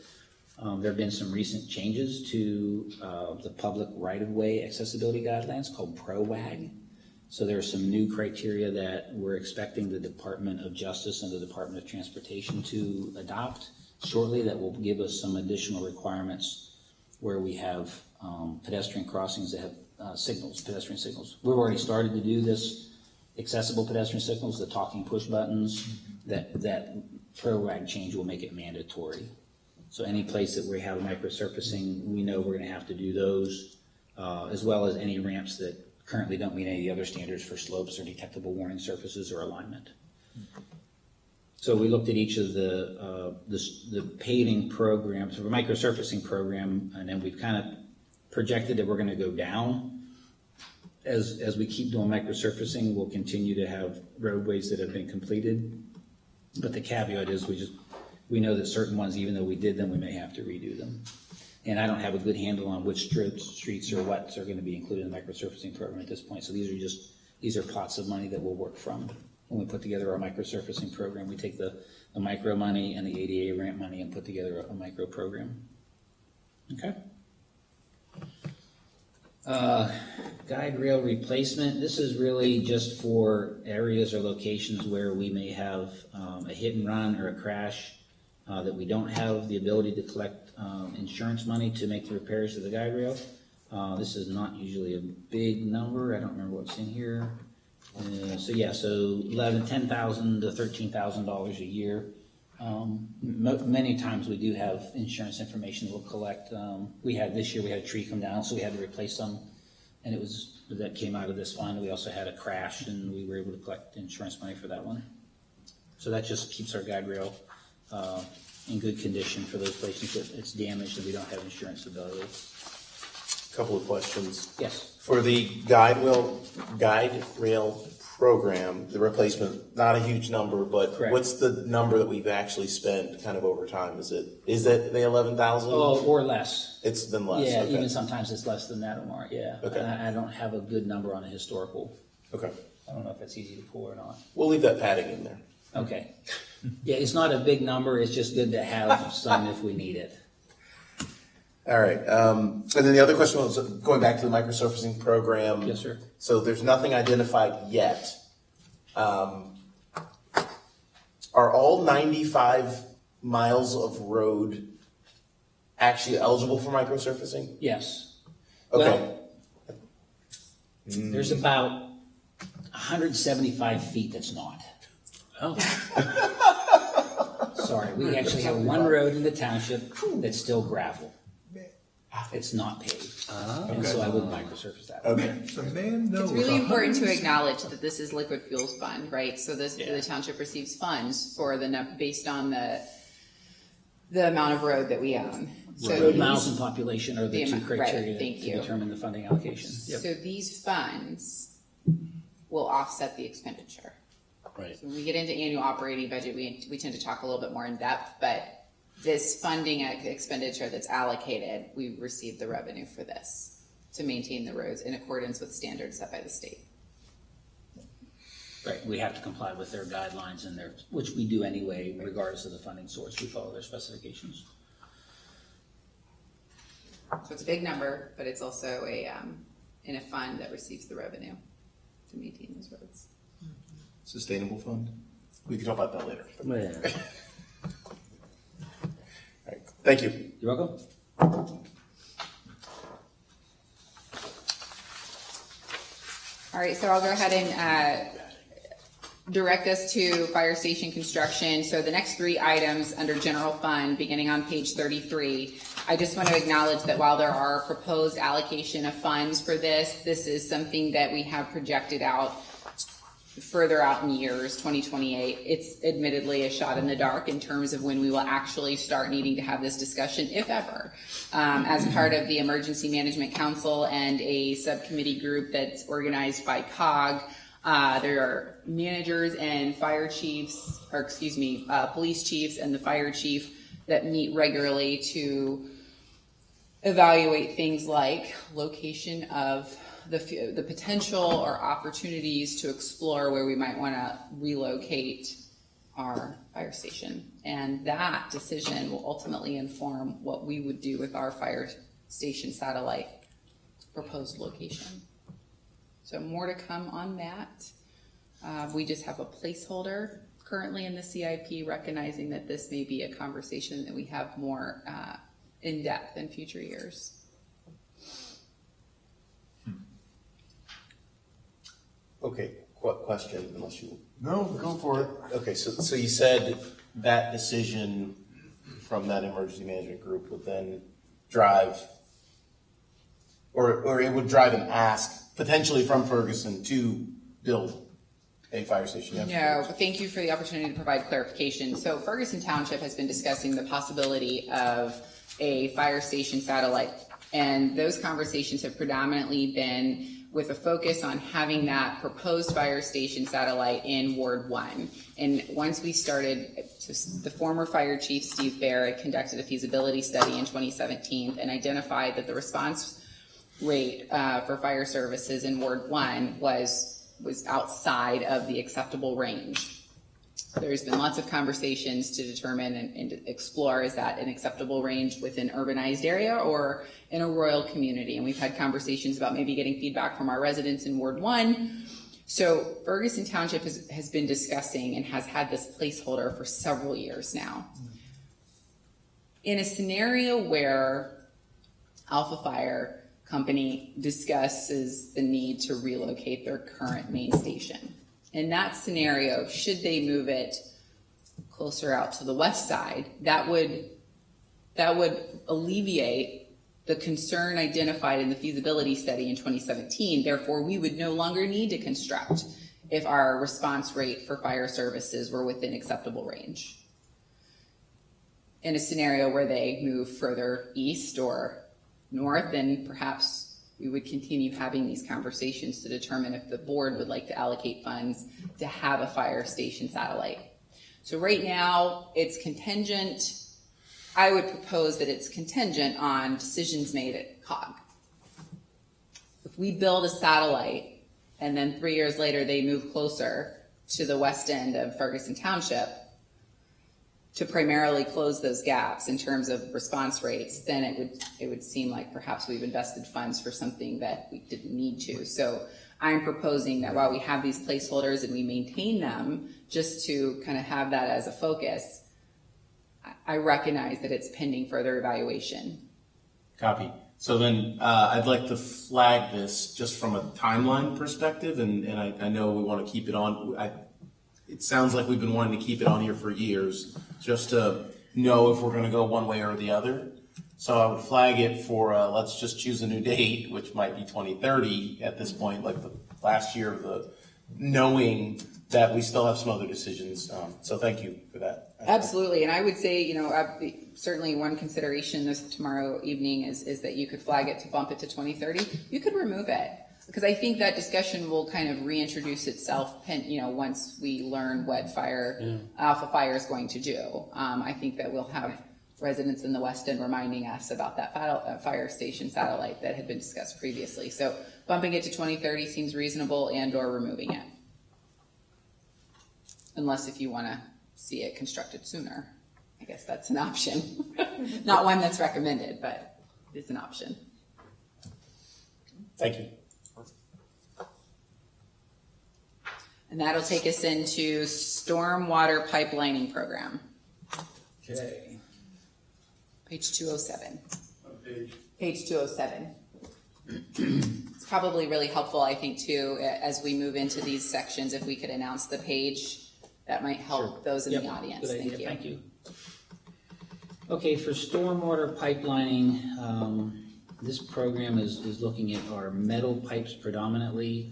There have been some recent changes to the public right-of-way accessibility guidelines called PROWAG. So there are some new criteria that we're expecting the Department of Justice and the Department of Transportation to adopt shortly that will give us some additional requirements where we have pedestrian crossings that have signals, pedestrian signals. We've already started to do this, accessible pedestrian signals, the talking push buttons. That PROWAG change will make it mandatory. So any place that we have microsurfacing, we know we're going to have to do those, as well as any ramps that currently don't meet any of the other standards for slopes or detectable warning surfaces or alignment. So we looked at each of the paving programs, or microsurfacing program, and then we've kind of projected that we're going to go down. As we keep doing microsurfacing, we'll continue to have roadways that have been completed. But the caveat is we know that certain ones, even though we did them, we may have to redo them. And I don't have a good handle on which streets or what are going to be included in the microsurfacing program at this point. So these are pots of money that we'll work from. When we put together our microsurfacing program, we take the micro money and the ADA ramp money and put together a micro program. Okay. Guide rail replacement. This is really just for areas or locations where we may have a hit and run or a crash that we don't have the ability to collect insurance money to make the repairs to the guide rail. This is not usually a big number. I don't remember what's in here. So $10,000 to $13,000 a year. Many times we do have insurance information we'll collect. This year we had a tree come down, so we had to replace some, and that came out of this fund. We also had a crash, and we were able to collect insurance money for that one. So that just keeps our guide rail in good condition for those places that it's damaged and we don't have insurance ability. Couple of questions. Yes. For the guide rail program, the replacement, not a huge number, but Correct. What's the number that we've actually spent kind of over time? Is it the 11,000? Oh, or less. It's been less. Yeah, okay. even sometimes it's less than that or more. Yeah. Okay. I don't have a good number on a historical. Okay. I don't know if that's easy to pull or not. We'll leave that padding in there. Okay. Yeah, it's not a big number. It's just good to have some if we need it. All right. And then the other question was going back to the microsurfacing program. Yes, sir. So there's nothing identified yet. Are all 95 miles of road actually eligible for microsurfacing? Yes. Okay. Well, there's about 175 feet that's not. Oh. Sorry, we actually have one road in the township that's still gravel. It's not paved. And so I wouldn't microsurface that. Okay. So man knows. It's really important to acknowledge that this is liquid fuels fund, right? So the township receives funds for based on the amount of road that we own. So Road miles and population are the two right, criteria thank to you. determine the funding allocation. Yep. So these funds will offset the expenditure. Right. So when we get into annual operating budget, we tend to talk a little bit more in depth, but this funding expenditure that's allocated, we receive the revenue for this to maintain the roads in accordance with standards set by the state. Right, we have to comply with their guidelines and which we do anyway, regardless of the funding source. We follow their specifications. So it's a big number, but it's also in a fund that receives the revenue to maintain those roads. Sustainable fund? We can talk about that later. Yeah. All right, thank you. You're welcome. All right, so I'll go ahead and direct us to fire station construction. So the next three items under general fund, beginning on page 33, I just want to acknowledge that while there are proposed allocation of funds for this is something that we have projected out further out in years, 2028. It's admittedly a shot in the dark in terms of when we will actually start needing to have this discussion, if ever. As part of the Emergency Management Council and a subcommittee group that's organized by COG, there are managers and fire chiefs, or excuse me, police chiefs and the fire chief that meet regularly to evaluate things like location of the potential or opportunities to explore where we might want to relocate our fire station. And that decision will ultimately inform what we would do with our fire station satellite proposed location. So more to come on that. We just have a placeholder currently in the CIP, recognizing that this may be a conversation that we have more in depth in future years. Okay, question, unless you. No, go for it. Okay, so you said that decision from that emergency management group would then drive, or it would drive an ask potentially from Ferguson to build a fire station. Yes? No, but thank you for the opportunity to provide clarification. So Ferguson Township has been discussing the possibility of a fire station satellite, and those conversations have predominantly been with a focus on having that proposed fire station satellite in Ward 1. And once we started, the former fire chief, Steve Barrett, conducted a feasibility study in 2017 and identified that the response rate for fire services in Ward 1 was outside of the acceptable range. There's been lots of conversations to determine and to explore, is that an acceptable range within an urbanized area or in a rural community? And we've had conversations about maybe getting feedback from our residents in Ward 1. So Ferguson Township has been discussing and has had this placeholder for several years now. In a scenario where Alpha Fire Company discusses the need to relocate their current main station, in that scenario, should they move it closer out to the west side, that would alleviate the concern identified in the feasibility study in 2017. Therefore, we would no longer need to construct if our response rate for fire services were within acceptable range. In a scenario where they move further east or north, then perhaps we would continue having these conversations to determine if the board would like to allocate funds to have a fire station satellite. So right now, it's contingent. I would propose that it's contingent on decisions made at COG. If we build a satellite and then 3 years later they move closer to the west end of Ferguson Township to primarily close those gaps in terms of response rates, then it would seem like perhaps we've invested funds for something that we didn't need to. So I'm proposing that while we have these placeholders and we maintain them, just to kind of have that as a focus, I recognize that it's pending further evaluation. Copy. So then I'd like to flag this just from a timeline perspective, and I know we want to keep it on. It sounds like we've been wanting to keep it on here for years, just to know if we're going to go one way or the other. So I would flag it for, let's just choose a new date, which might be 2030 at this point, like the last year of the, knowing that we still have some other decisions. So thank you for that. Absolutely, and I would say, certainly one consideration this tomorrow evening is that you could flag it to bump it to 2030. You could remove it, because I think that discussion will kind of reintroduce itself, once we learn what Alpha Fire is going to do. I think that we'll have residents in the West End reminding us about that fire station satellite that had been discussed previously. So bumping it to 2030 seems reasonable, and/or removing it, unless if you want to see it constructed sooner. I guess that's an option. Not one that's recommended, but it's an option. Thank you. And that'll take us into stormwater pipelining program, Okay. page 207. What page? Page 207. It's probably really helpful, I think, too, as we move into these sections, if we could announce the page, that might help those in the Yep, audience. good idea. Thank you. Thank you. Okay, for stormwater pipelining, this program is looking at our metal pipes predominantly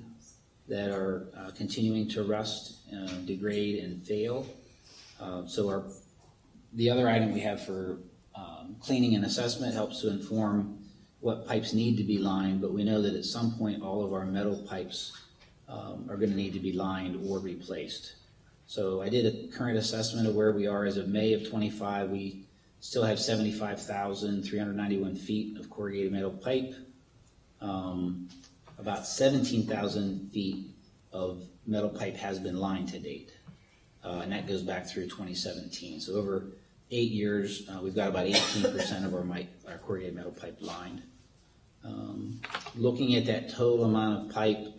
that are continuing to rust, degrade, and fail. So the other item we have for cleaning and assessment helps to inform what pipes need to be lined, but we know that at some point all of our metal pipes are going to need to be lined or replaced. So I did a current assessment of where we are as of May of 25. We still have 75,391 feet of corrugated metal pipe. About 17,000 feet of metal pipe has been lined to date, and that goes back through 2017. So over 8 years, we've got about 18% of our corrugated metal pipe lined. Looking at that total amount of pipe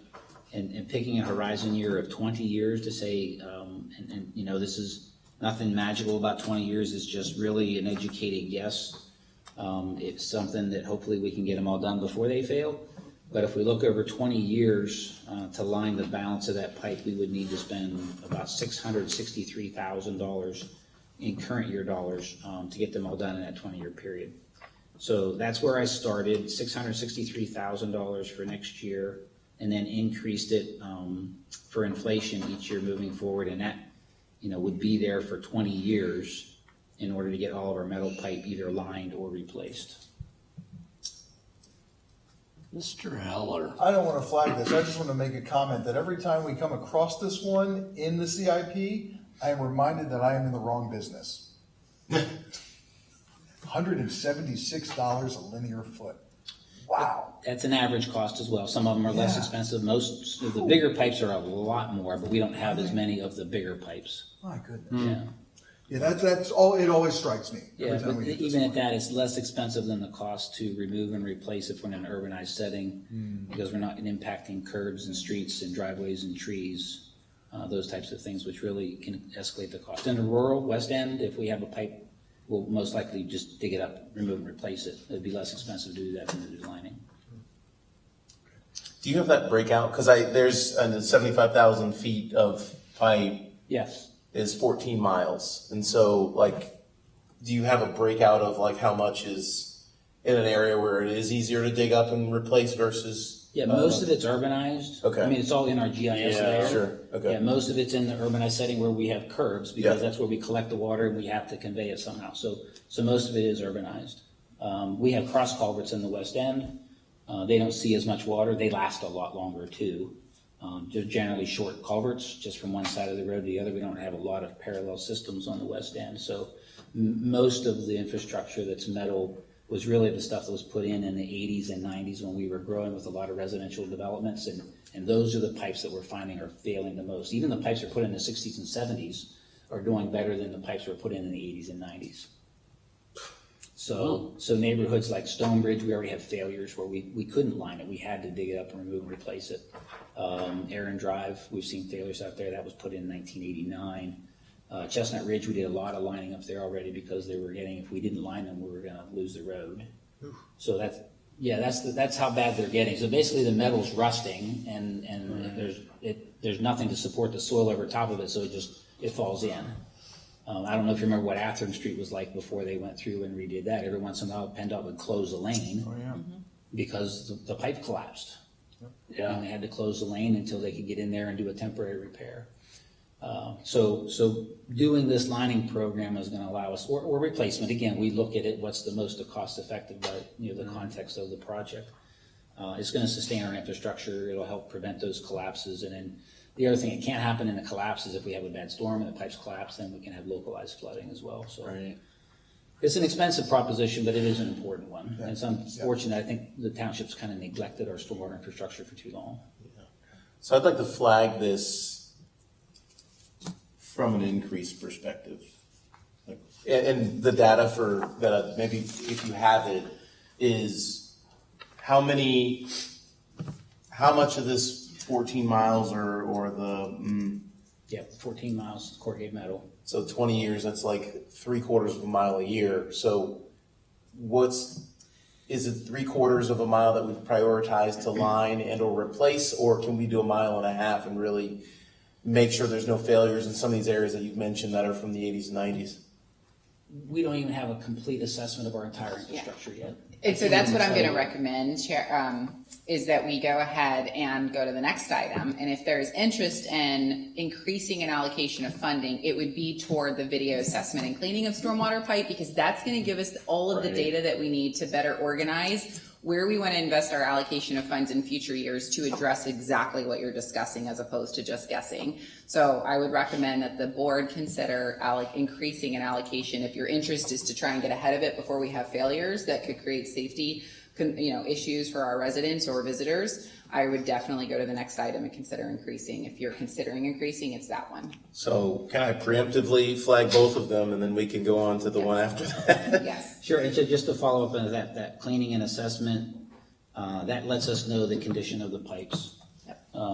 and picking a horizon year of 20 years to say, and you know, this is nothing magical about 20 years, it's just really an educated guess. It's something that hopefully we can get them all done before they fail. But if we look over 20 years to line the balance of that pipe, we would need to spend about $663,000 in current year dollars to get them all done in that 20-year period. So that's where I started, $663,000 for next year, and then increased it for inflation each year moving forward, and that, you know, would be there for 20 years in order to get all of our metal pipe either lined or replaced. Mr. Heller. I don't want to flag this, I just want to make a comment that every time we come across this one in the CIP, I am reminded that I am in the wrong business. $176 a linear foot. Wow. That's an average cost as well. Some of them are less expensive. Most of the bigger pipes are a lot more, but we don't have as many of the bigger pipes. My goodness. Yeah. Yeah, that's all, it always strikes me. Yeah, every time but we get this even one. at that, it's less expensive than the cost to remove and replace if we're in an urbanized setting, because we're not impacting curbs and streets and driveways and trees, those types of things, which really can escalate the cost. In the rural West End, if we have a pipe, we'll most likely just dig it up, remove and replace it. It'd be less expensive to do that than to do lining. Do you have that breakout? Because there's 75,000 feet of pipe Yes. is 14 miles. And so, like, do you have a breakout of, like, how much is in an area where it is easier to dig up and replace versus? Yeah, most of it's urbanized. Okay. I mean, it's all in our GIS Yeah, layer. Sure, okay. Yeah, most of it's in the urbanized setting where we have curbs, because Yeah. that's where we collect the water and we have to convey it somehow. So most of it is urbanized. We have cross culverts in the West End. They don't see as much water. They last a lot longer too. They're generally short culverts, just from one side of the road to the other. We don't have a lot of parallel systems on the West End. So most of the infrastructure that's metal was really the stuff that was put in the 80s and 90s when we were growing with a lot of residential developments. And those are the pipes that we're finding are failing the most. Even the pipes that were put in the 60s and 70s are doing better than the pipes that were put in the 80s and 90s. So neighborhoods like Stonebridge, we already have failures where we couldn't line it. We had to dig it up and remove and replace it. Aaron Drive, we've seen failures out there. That was put in 1989. Chestnut Ridge, we did a lot of lining up there already because they were getting, if we didn't line them, we were going to lose the road. So that's how bad they're getting. So basically the metal's rusting and there's nothing to support the soil over top of it, so it falls in. I don't know if you remember what Atherton Street was like before they went through and redid that. Every once in a while, PennDOT would close a lane because the pipe collapsed. Yeah. And they had to close the lane until they could get in there and do a temporary repair. So doing this lining program is going to allow us, or replacement. Again, we look at it, what's the most cost effective by the context of the project. It's going to sustain our infrastructure. It'll help prevent those collapses. And then the other thing, it can't happen in a collapse is if we have a bad storm and the pipes collapse, then we can have localized flooding as well. So it's an expensive proposition, but it is an important one. And it's unfortunate. I think the township's kind of neglected our stormwater infrastructure for too long. So I'd like to flag this from an increase perspective. And the data for that, maybe if you have it, is how much of this 14 miles or the Yeah, 14 miles corrugated metal. So 20 years, that's like 3/4 of a mile a year. So is it 3/4 of a mile that we've prioritized to line and or replace, or can we do 1.5 miles and really make sure there's no failures in some of these areas that you've mentioned that are from the 80s and 90s? We don't even have a complete assessment of our entire infrastructure yet. And so that's what I'm going to recommend, Chair, is that we go ahead and go to the next item. And if there's interest in increasing an allocation of funding, it would be toward the video assessment and cleaning of stormwater pipe, because that's going to give us all of the data that we need to better organize where we want to invest our allocation of funds in future years to address exactly what you're discussing, as opposed to just guessing. So I would recommend that the board consider increasing an allocation if your interest is to try and get ahead of it before we have failures that could create safety issues for our residents or visitors. I would definitely go to the next item and consider increasing. If you're considering increasing, it's that one. So can I preemptively flag both of them and then we can go on to the one after that? Yes. Sure, and so just to follow up on that cleaning and assessment, that lets us know the condition of the pipes.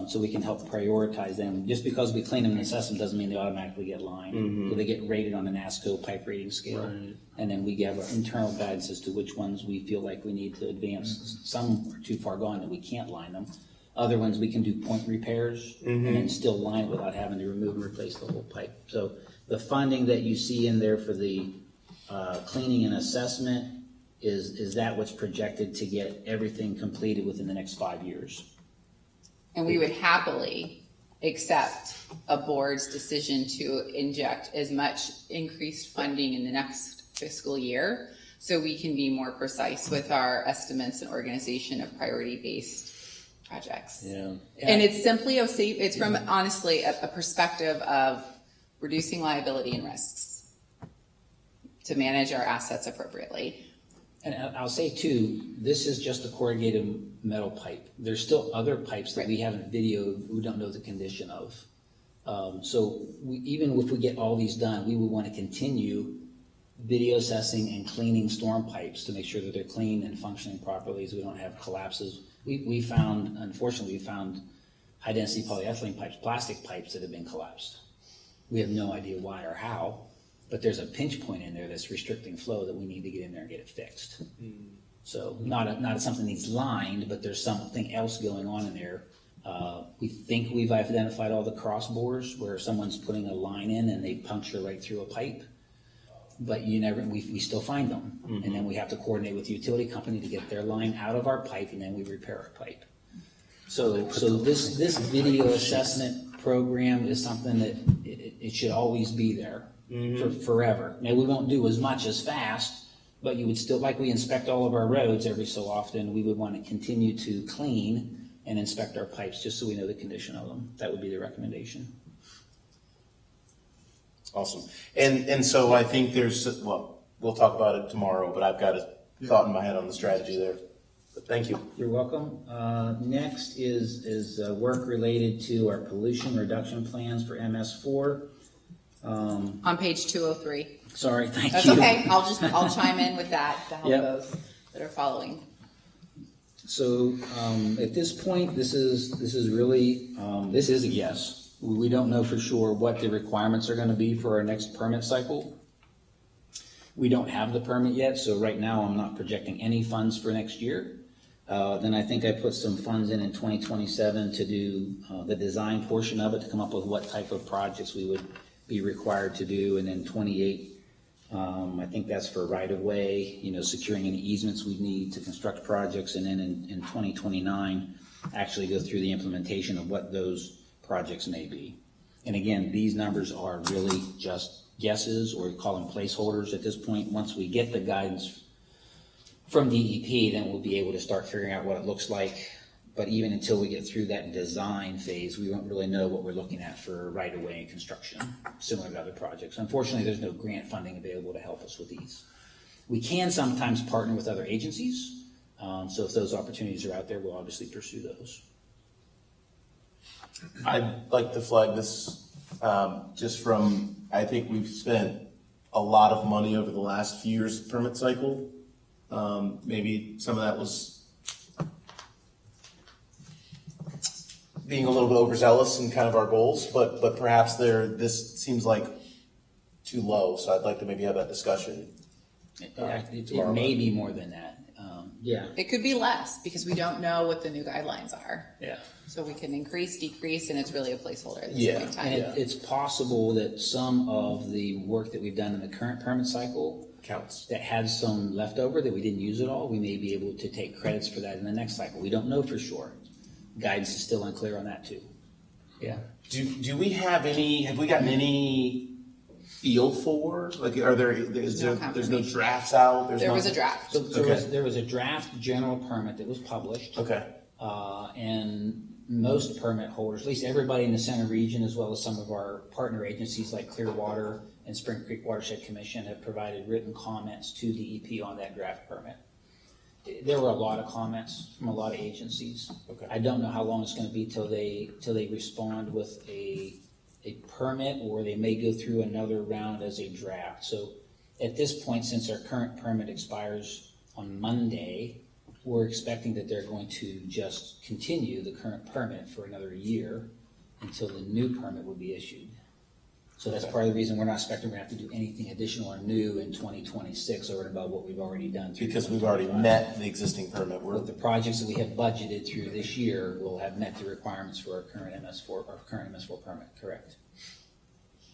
So we can help prioritize them. Just because we clean them and assess them doesn't mean they automatically get lined. So they get rated on the NASCO pipe rating scale. Right. And then we give our internal guidance as to which ones we feel like we need to advance. Some are too far gone that we can't line them. Other ones we can do point repairs and then still line it without having to remove and replace the whole pipe. So the funding that you see in there for the cleaning and assessment is that what's projected to get everything completed within the next 5 years. And we would happily accept a board's decision to inject as much increased funding in the next fiscal year so we can be more precise with our estimates and organization of priority-based projects. Yeah. And it's simply it's from honestly a perspective of reducing liability and risks to manage our assets appropriately. And I'll say too, this is just a corrugated metal pipe. There's still other pipes that we haven't videoed, we don't know the condition of. So even if we get all these done, we would want to continue video assessing and cleaning storm pipes to make sure that they're clean and functioning properly so we don't have collapses. Unfortunately, we found high density polyethylene pipes, plastic pipes that have been collapsed. We have no idea why or how. But there's a pinch point in there that's restricting flow that we need to get in there and get it fixed. So not something needs lined, but there's something else going on in there. We think we've identified all the cross bores where someone's putting a line in and they puncture right through a pipe. But we still find them. And then we have to coordinate with the utility company to get their line out of our pipe, and then we repair our pipe. So this video assessment program is something that it should always be there. For forever. Now, we won't do as much as fast, but you would still, like we inspect all of our roads every so often, we would want to continue to clean and inspect our pipes just so we know the condition of them. That would be the recommendation. Awesome. And so I think we'll talk about it tomorrow, but I've got a thought in my head on the strategy there. But thank you. You're welcome. Next is work related to our pollution reduction plans for MS4. On page 203. Sorry, thank That's you. okay. I'll chime in with that to help those that are following. So at this point, this is really this is a guess. We don't know for sure what the requirements are going to be for our next permit cycle. We don't have the permit yet, so right now I'm not projecting any funds for next year. Then I think I put some funds in 2027 to do the design portion of it, to come up with what type of projects we would be required to do, and then 28, I think that's for right-of-way, securing any easements we need to construct projects, and then in 2029, actually go through the implementation of what those projects may be. And again, these numbers are really just guesses, or we call them placeholders at this point. Once we get the guidance from DEP, then we'll be able to start figuring out what it looks like. But even until we get through that design phase, we won't really know what we're looking at for right-of-way and construction, similar to other projects. Unfortunately, there's no grant funding available to help us with these. We can sometimes partner with other agencies, so if those opportunities are out there, we'll obviously pursue those. I'd like to flag this just from, I think we've spent a lot of money over the last few years permit cycle. Maybe some of that was being a little bit overzealous in kind of our goals, but perhaps this seems like too low, so I'd like to maybe have that discussion. It may be more than that. Yeah. It could be less because we don't know what the new guidelines are. Yeah. So we can increase, decrease, and it's really a placeholder at this Yeah. point in time. And it's possible that some of the work that we've done in the current permit cycle Counts. that had some leftover that we didn't use at all, we may be able to take credits for that in the next cycle. We don't know for sure. Guidance is still unclear on that too. Yeah. Do we have we gotten any feel for, like, there's no confirmation. drafts out? There was a draft. So Okay. there was a draft general permit that was published. Okay. And most permit holders, at least everybody in the center region, as well as some of our partner agencies like Clearwater and Spring Creek Watershed Commission, have provided written comments to DEP on that draft permit. There were a lot of comments from a lot of agencies. Okay. I don't know how long it's going to be till they respond with a permit, or they may go through another round as a draft. So at this point, since our current permit expires on Monday, we're expecting that they're going to just continue the current permit for another year until the new permit would be issued. So that's part of the reason we're not expecting we're going to have to do anything additional or new in 2026 over and above what we've already done. Because we've already met the existing permit. With the projects that we have budgeted through this year, will have met the requirements for our current MS4 permit, correct?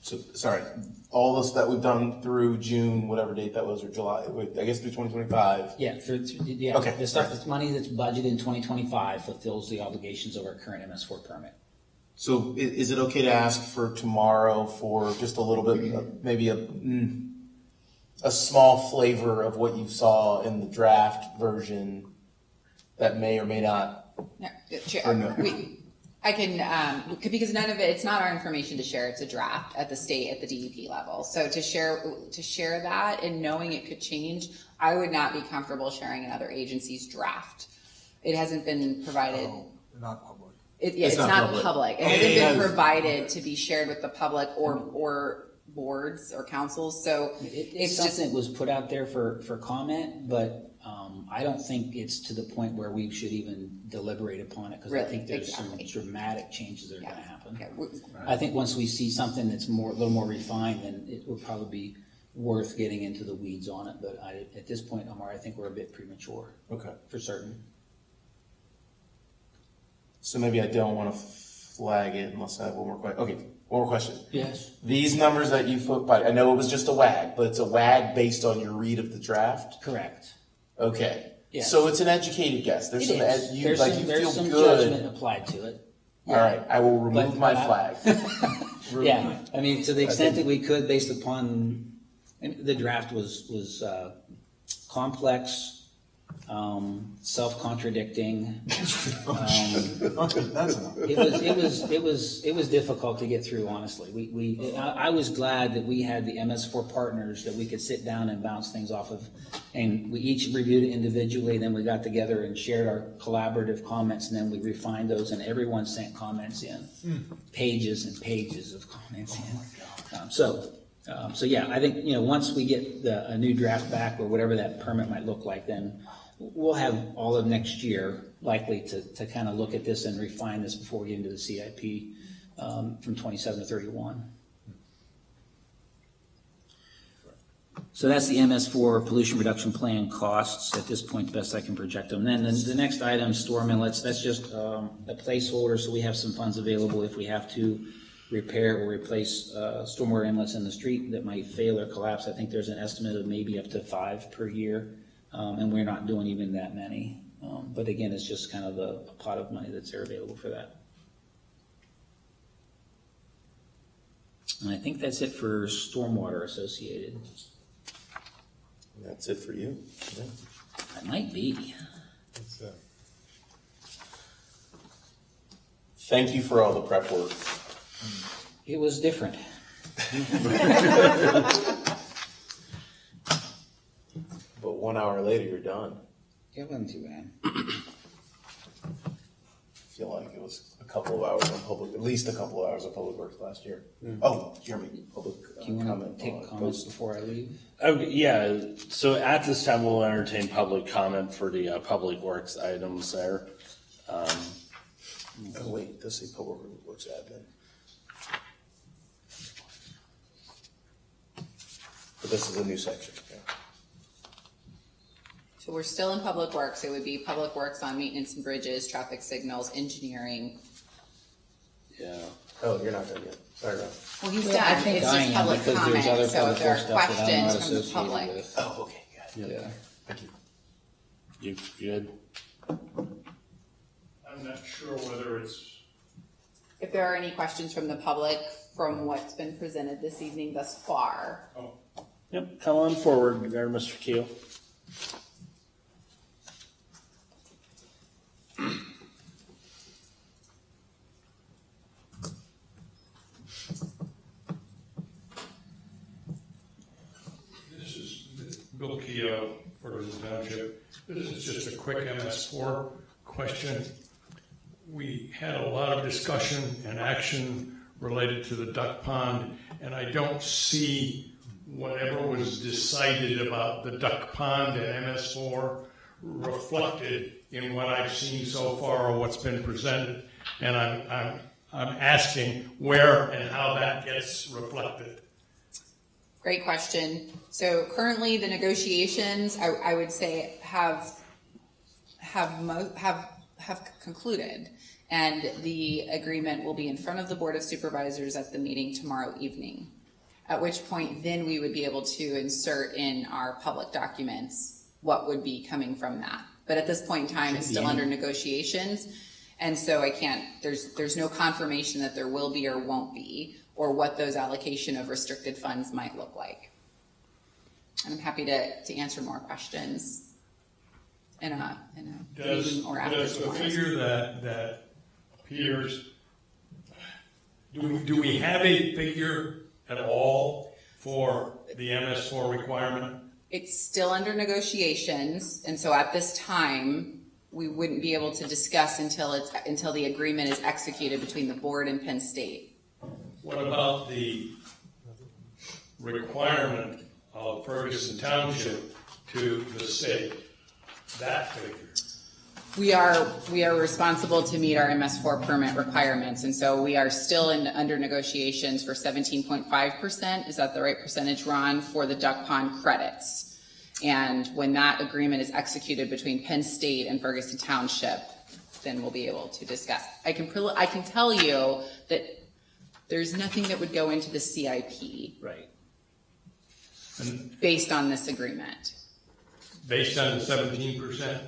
So, sorry, all this that we've done through June, whatever date that was, or July, I guess through 2025. Yeah, Okay, the stuff that's money that's budgeted in 2025 fulfills the obligations of our current MS4 permit. So is it okay to ask for tomorrow for just a little bit, maybe a small flavor of what you saw in the draft version that may or may not? No, Chair, Or no? I can, because none of it, it's not our information to share, it's a draft at the state, at the DEP level. So to share that and knowing it could change, I would not be comfortable sharing another agency's draft. It hasn't been provided. Not public. It's not public. It hasn't been provided to be shared with the public or boards or councils, so It's something that was put out there for comment, but I don't think it's to the point where we should even deliberate upon it, because I Really? think there's Exactly. some dramatic changes that are going to happen. Yeah, I think once we see something that's a little more refined, then it would probably be worth getting into the weeds on it. But at this point, Omar, I think we're a bit premature. Okay. For certain. So maybe I don't want to flag it unless I have one more question. Okay, one more question. Yes. These numbers that you put by, I know it was just a WAG, but it's a WAG based on your read of the draft? Correct. Okay. Yeah. So it's an educated guess. There's It some, is. you There's feel some good. judgment applied to it. All right, I will remove But my I- flag. Yeah, I mean, to the extent that we could, based upon, the draft was complex, self-contradicting. That's enough. It was difficult to get through, honestly. I was glad that we had the MS4 partners that we could sit down and bounce things off of. And we each reviewed it individually, then we got together and shared our collaborative comments, and then we refined those, and everyone sent comments in. Pages and pages of comments in. So yeah, I think, once we get a new draft back, or whatever that permit might look like, then we'll have all of next year likely to kind of look at this and refine this before we get into the CIP from 27 to 31. So that's the MS4 pollution reduction plan costs at this point, best I can project them. Then the next item, storm inlets, that's just a placeholder, so we have some funds available if we have to repair or replace stormwater inlets in the street that might fail or collapse. I think there's an estimate of maybe up to 5 per year, and we're not doing even that many. But again, it's just kind of a pot of money that's there available for that. And I think that's it for stormwater associated. That's it for you. Yeah. It might be. Thank you for all the prep work. It was different. But 1 hour later, you're done. It wasn't too bad. I feel like it was a couple of hours on public, at least a couple of hours of public works last year. Oh, Jeremy, public Do you want comment. to take comments before I leave? Okay, yeah, so at this time, we'll entertain public comment for the public works items there. Oh, wait, it does say public works admin. But this is a new section, okay. So we're still in public works. It would be public works on maintenance and bridges, traffic signals, engineering. Yeah. Oh, you're not done yet. Sorry, Rob. Well, he's Well, I done. think It's I just am, public because comment. there's other So public if there are works stuff that I'm not questions from the associated public. with. Oh, okay, got it. Yeah. Thank you. You good? I'm not sure whether it's, If there are any questions from the public from what's been presented this evening thus far. Yep, come on forward there, Mr. Keel. This is Bill Keogh, Ferguson Township. This is just a quick MS4 question. We had a lot of discussion and action related to the duck pond, and I don't see whatever was decided about the duck pond and MS4 reflected in what I've seen so far or what's been presented. And I'm asking where and how that gets reflected. Great question. So currently, the negotiations, I would say, have concluded, and the agreement will be in front of the Board of Supervisors at the meeting tomorrow evening. At which point, then we would be able to insert in our public documents what would be coming from that. But at this point in time, it's still under negotiations, and so I can't. There's no confirmation that there will be or won't be, or what those allocation of restricted funds might look like. And I'm happy to answer more questions in a meeting or after. Does the figure that appears, do we have a figure at all for the MS4 requirement? It's still under negotiations, and so at this time, we wouldn't be able to discuss until the agreement is executed between the board and Penn State. What about the requirement of Ferguson Township to the state? That figure. We are responsible to meet our MS4 permit requirements, and so we are still under negotiations for 17.5%. Is that the right percentage, Ron, for the duck pond credits? And when that agreement is executed between Penn State and Ferguson Township, then we'll be able to discuss. I can tell you that there's nothing that would go into the CIP Right. based on this agreement. Based on the 17%?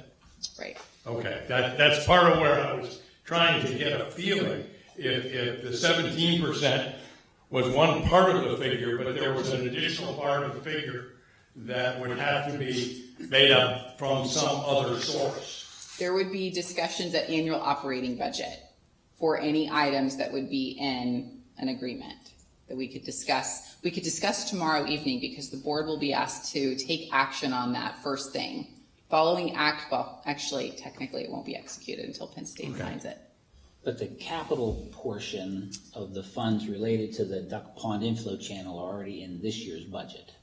Right. Okay, that's part of where I was trying to get a feeling. If the 17% was one part of the figure, but there was an additional part of the figure that would have to be made up from some other source. There would be discussions at annual operating budget for any items that would be in an agreement that we could discuss. We could discuss tomorrow evening because the board will be asked to take action on that first thing. Following act, well, actually, technically it won't be executed until Penn State signs it. But the capital portion of the funds related to the duck pond inflow channel are already in this year's budget.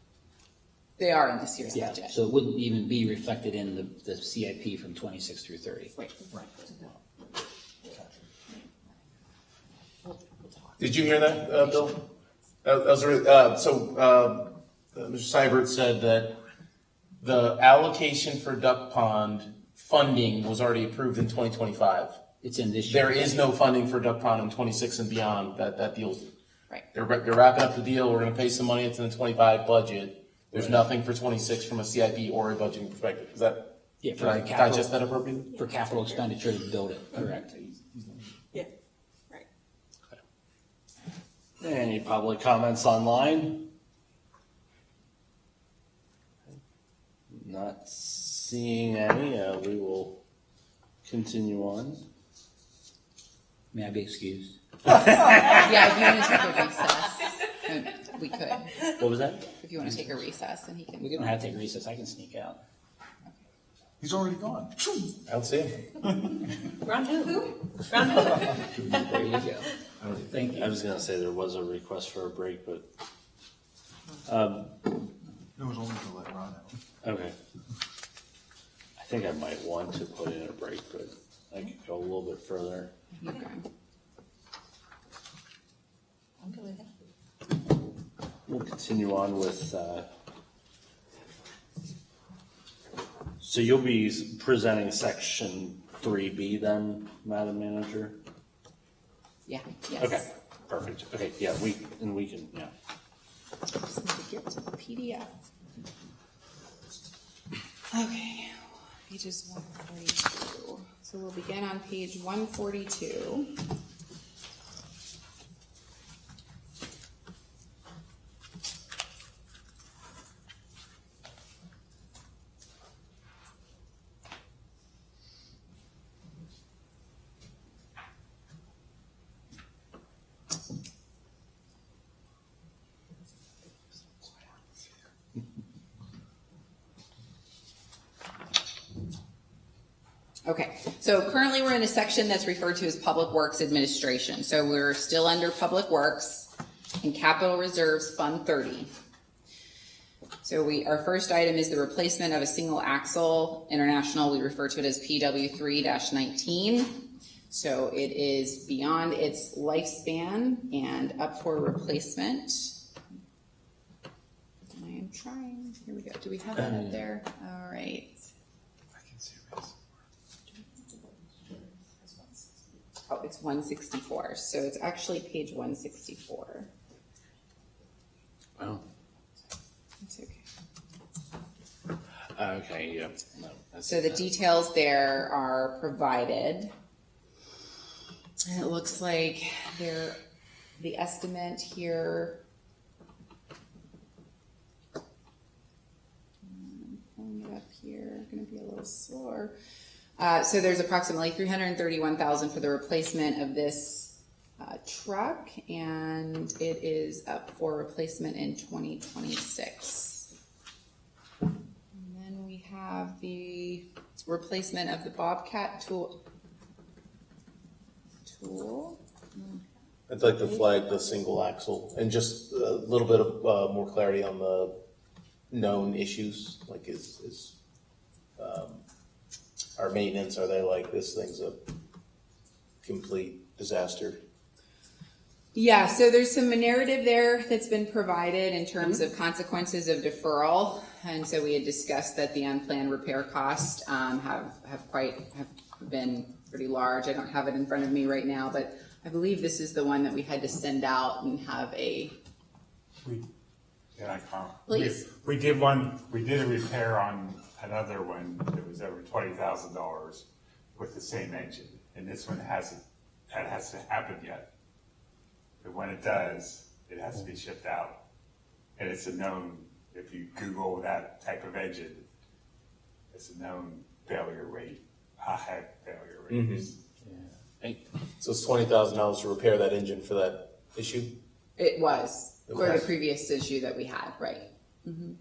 They are in this year's Yeah, budget. so it wouldn't even be reflected in the CIP from 26 through 30. Right. Did you hear that, Bill? Mr. Seibert said that the allocation for duck pond funding was already approved in 2025. It's in this year. There is no funding for duck pond in 26 and beyond. That deal's Right. they're wrapping up the deal. We're going to pay some money. It's in the 25 budget. There's nothing for 26 from a CIP or a budgeting perspective. Is that? Yeah, Did I digest that appropriately? For capital expenditure to build it, correct. Yeah, right. Any public comments online? Not seeing any, we will continue on. May I be excused? Yeah, if you want to take a recess, we could. What was that? If you want to take a recess, then he can. We don't have to take recess, I can sneak out. He's already gone. I don't see him. Round two? Round two? There you go. Thank I you. was gonna say there was a request for a break, but, It was only to let Ron know. okay. I think I might want to put in a break, but I could go a little bit further. Okay. I'm good with it. We'll continue on with, so you'll be presenting section 3B then, Madam Manager? Yeah, yes. Okay, perfect. Okay, yeah, we can, yeah. Just need to get to the PDF. Okay, pages 142. So we'll begin on page 142. Okay, so currently we're in a section that's referred to as Public Works Administration. So we're still under Public Works and Capital Reserves Fund 30. So our first item is the replacement of a single axle international. We refer to it as PW3-19. So it is beyond its lifespan and up for replacement. I am trying. Here we go. Do we have that up there? All right. Oh, it's 164. So it's actually page 164. Oh, It's okay. okay, yeah. No, So the details there are provided. And it looks like the estimate here. I'm pulling it up here. Going to be a little slower. So there's approximately $331,000 for the replacement of this truck, and it is up for replacement in 2026. And then we have the replacement of the Bobcat tool. I'd like to flag the single axle and just a little bit of more clarity on the known issues, like is our maintenance, are they like, this thing's a complete disaster? Yeah, so there's some narrative there that's been provided in terms of consequences of deferral. And so we had discussed that the unplanned repair costs have been pretty large. I don't have it in front of me right now, but I believe this is the one that we had to send out and have a. Can I comment? Please. We did a repair on another one that was over $20,000 with the same engine, and this one hasn't happened yet. But when it does, it has to be shipped out, and it's a known. If you Google that type of engine, it's a known failure rate, a high failure rate. Mm-hmm. So it's $20,000 to repair that engine for that issue? It was for Okay. the previous issue that we had, right? Mm-hmm.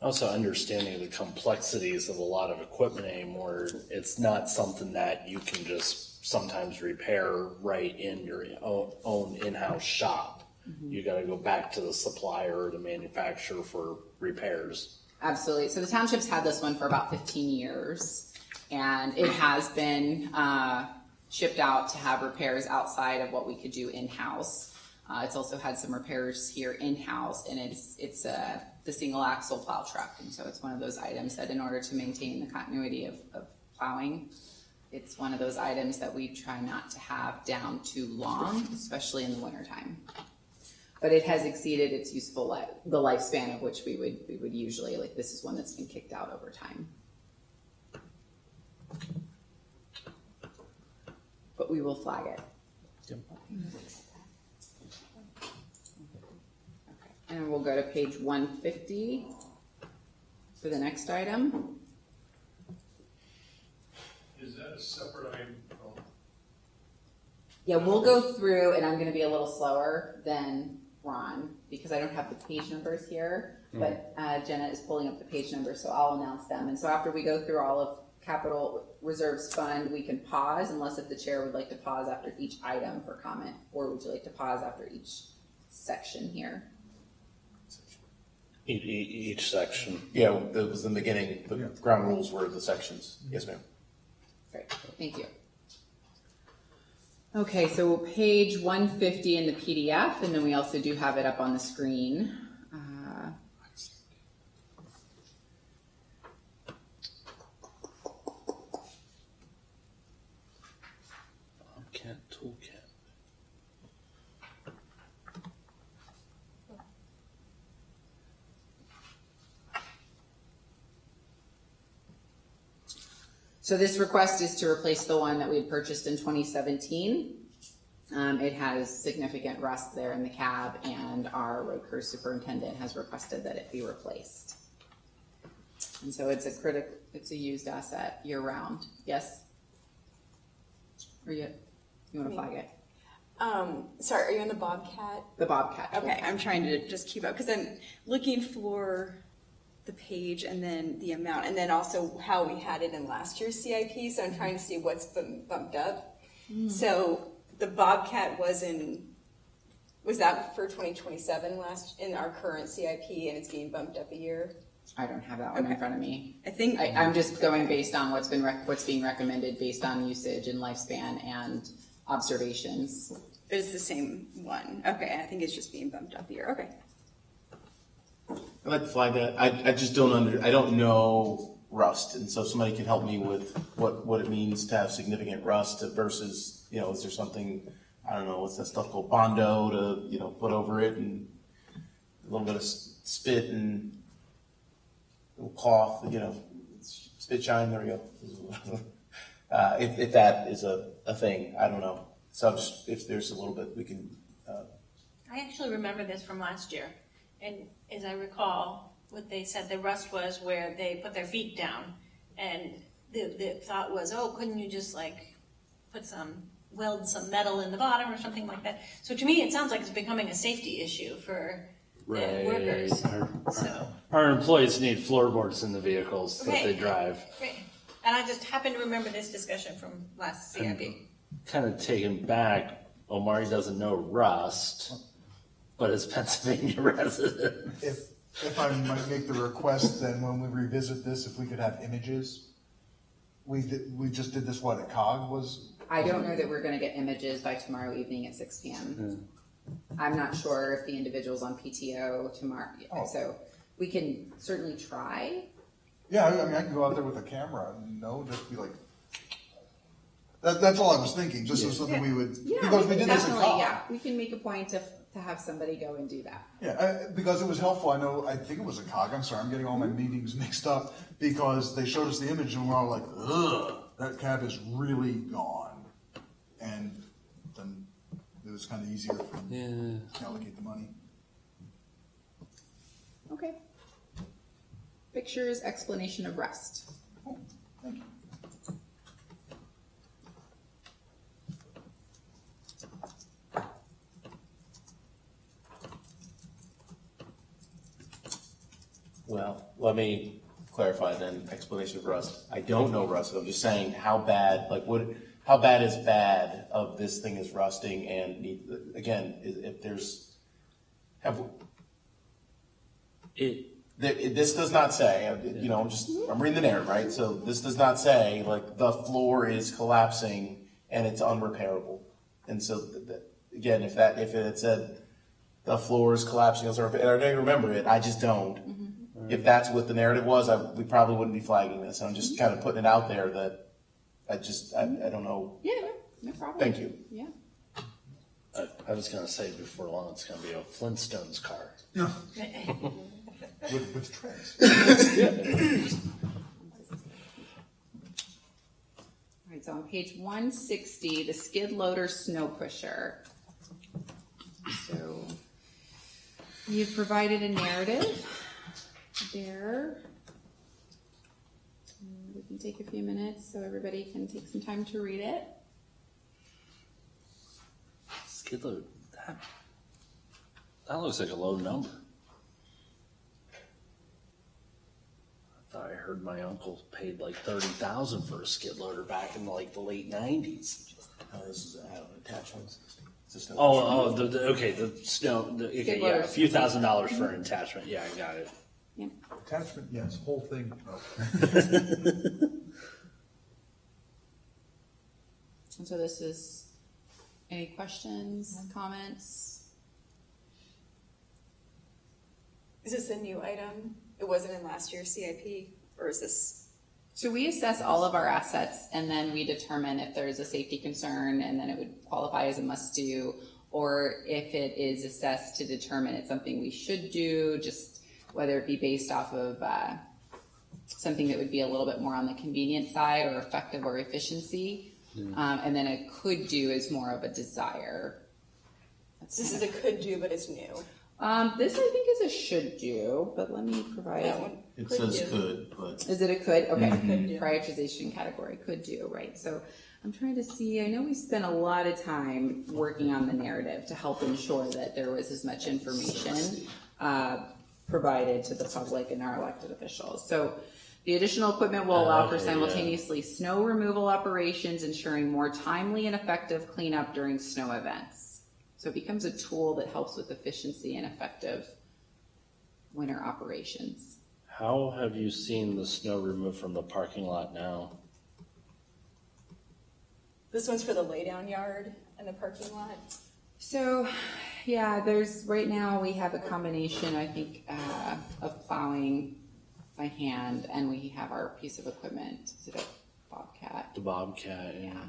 Also understanding the complexities of a lot of equipment anymore, it's not something that you can just sometimes repair right in your own in-house shop. Mm-hmm. You gotta go back to the supplier or the manufacturer for repairs. Absolutely. So the township's had this one for about 15 years, and it has been shipped out to have repairs outside of what we could do in-house. It's also had some repairs here in-house, and it's the single axle plow truck. And so it's one of those items that in order to maintain the continuity of plowing, it's one of those items that we try not to have down too long, especially in the wintertime. But it has exceeded its useful life, the lifespan of which we would usually, like this is one that's been kicked out over time. But we will flag it. Yep. Okay. And we'll go to page 150 for the next item. Is that a separate item? Yeah, we'll go through, and I'm gonna be a little slower than Ron, because I don't have the page numbers here, but Jenna is pulling up the page numbers, so I'll announce them. And so after we go through all of Capital Reserves Fund, we can pause, unless if the chair would like to pause after each item for comment, or would you like to pause after each section here? Each section. Yeah, it was in the beginning, the ground rules were the sections. Yes, ma'am. Great, thank you. Okay, so page 150 in the PDF, and then we also do have it up on the screen. Bobcat toolkit. So this request is to replace the one that we had purchased in 2017. It has significant rust there in the cab, and our road crew superintendent has requested that it be replaced. And so it's a used asset year round. Yes? Or you want to flag it? Sorry, are you on the Bobcat? The Bobcat. Okay, I'm trying to just keep up, because I'm looking for the page and then the amount, and then also how we had it in last year's CIP, so I'm trying to see what's been bumped up. So the Bobcat was that for 2027 in our current CIP, and it's being bumped up a year? I don't have that one in front of me. I think I'm just going based on what's being recommended based on usage and lifespan and observations. it's the same one. Okay, I think it's just being bumped up a year. Okay. I'd like to flag that. I just I don't know rust, and so if somebody can help me with what it means to have significant rust versus, is there something, I don't know, what's that stuff called, Bondo to, put over it, and a little bit of spit and cloth, spit shine, there we go. If that is a thing, I don't know. So just, if there's a little bit we can. I actually remember this from last year. And as I recall, what they said the rust was where they put their feet down. And the thought was, oh, couldn't you just weld some metal in the bottom or something like that? So to me, it sounds like it's becoming a safety issue for workers. Our employees need floorboards in the vehicles that Okay. they drive. Great. And I just happen to remember this discussion from last CIP. Kind of taken back, Omari doesn't know rust, but is Pennsylvania resident. If I might make the request, then when we revisit this, if we could have images. We just did this, what, at COG was? I don't know that we're gonna get images by tomorrow evening at 6 p.m. I'm not sure if the individual's on PTO tomorrow, so we can certainly try. Yeah, I mean, I can go out there with a camera and just be like, that's all I was thinking, just as something we would, because we did this at COG. Yeah, we can make a point to have somebody go and do that. Yeah, because it was helpful. I think it was a COG. I'm sorry, I'm getting all my meetings mixed up because they showed us the image and we're all like, ugh, that cab is really gone. And then it was kind of easier for them to allocate the money. Okay. Pictures, explanation of rust. Oh, thank you. Well, let me clarify then, explanation of rust. I don't know rust, I'm just saying how bad is bad of this thing is rusting, and again, if there's, this does not say, I'm reading the narrative, right? So this does not say, like, the floor is collapsing and it's unrepairable. And so, again, if it said the floor is collapsing, and I don't remember it, I just don't. Mm-hmm. If that's what the narrative was, we probably wouldn't be flagging this. I'm just kind of putting it out there that I don't know. Yeah, no problem. Thank you. Yeah. I was going to say before long it's going to be a Flintstones car. No. with treads. All right, so on page 160, the skid loader snow pusher. So you've provided a narrative there. We can take a few minutes so everybody can take some time to read it. Skid load, that looks like a low number. I thought I heard my uncle paid like $30,000 for a skid loader back in like the late '90s. This is attachments. The snow. A few $1,000s for an attachment. Yeah, I got it. Yeah. Attachment, yes. Whole thing, no. And so this is Any questions, comments? Is this a new item? It wasn't in last year's CIP, or is this? So we assess all of our assets and then we determine if there's a safety concern and then it would qualify as a must do, or if it is assessed to determine it's something we should do, just whether it be based off of something that would be a little bit more on the convenient side or effective or efficiency. And then a could do is more of a desire. This is a could do, but it's new. This I think is a should do, but let me provide. That one. It says could, but. Is it a could? Okay. Could do. Prioritization category, could do, right. So I'm trying to see, I know we spent a lot of time working on the narrative to help ensure that there was as much information provided to the public and our elected officials. So the additional equipment will allow for simultaneously snow removal operations, ensuring more timely and effective cleanup during snow events. So it becomes a tool that helps with efficiency and effective winter operations. How have you seen the snow removed from the parking lot now? This one's for the laydown yard and the parking lot. So, yeah, right now we have a combination, I think, of plowing by hand, and we have our piece of equipment. Is it a Bobcat? The Bobcat, Yeah.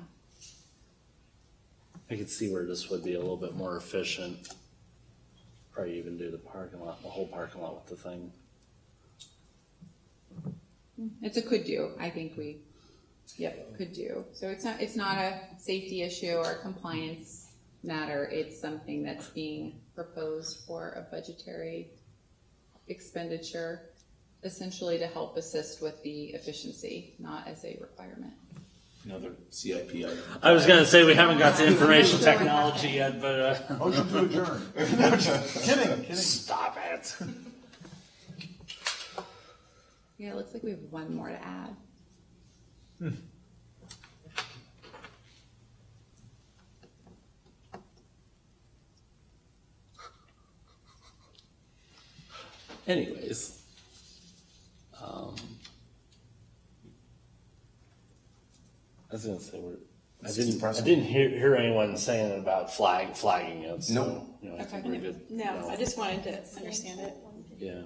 I could see where this would be a little bit more efficient. Probably even do the parking lot, the whole parking lot with the thing. It's a could do. I think could do. So it's not a safety issue or a compliance matter. It's something that's being proposed for a budgetary expenditure, essentially to help assist with the efficiency, not as a requirement. Another CIP item. I was gonna say, we haven't got to information technology yet, but, Motion to adjourn. No, just kidding. stop it. Yeah, it looks like we have one more to add. Anyways. I was gonna say, I didn't hear anyone saying about flagging it, so, Nope. you know, I think we're good. No, I just wanted to understand it. Yeah.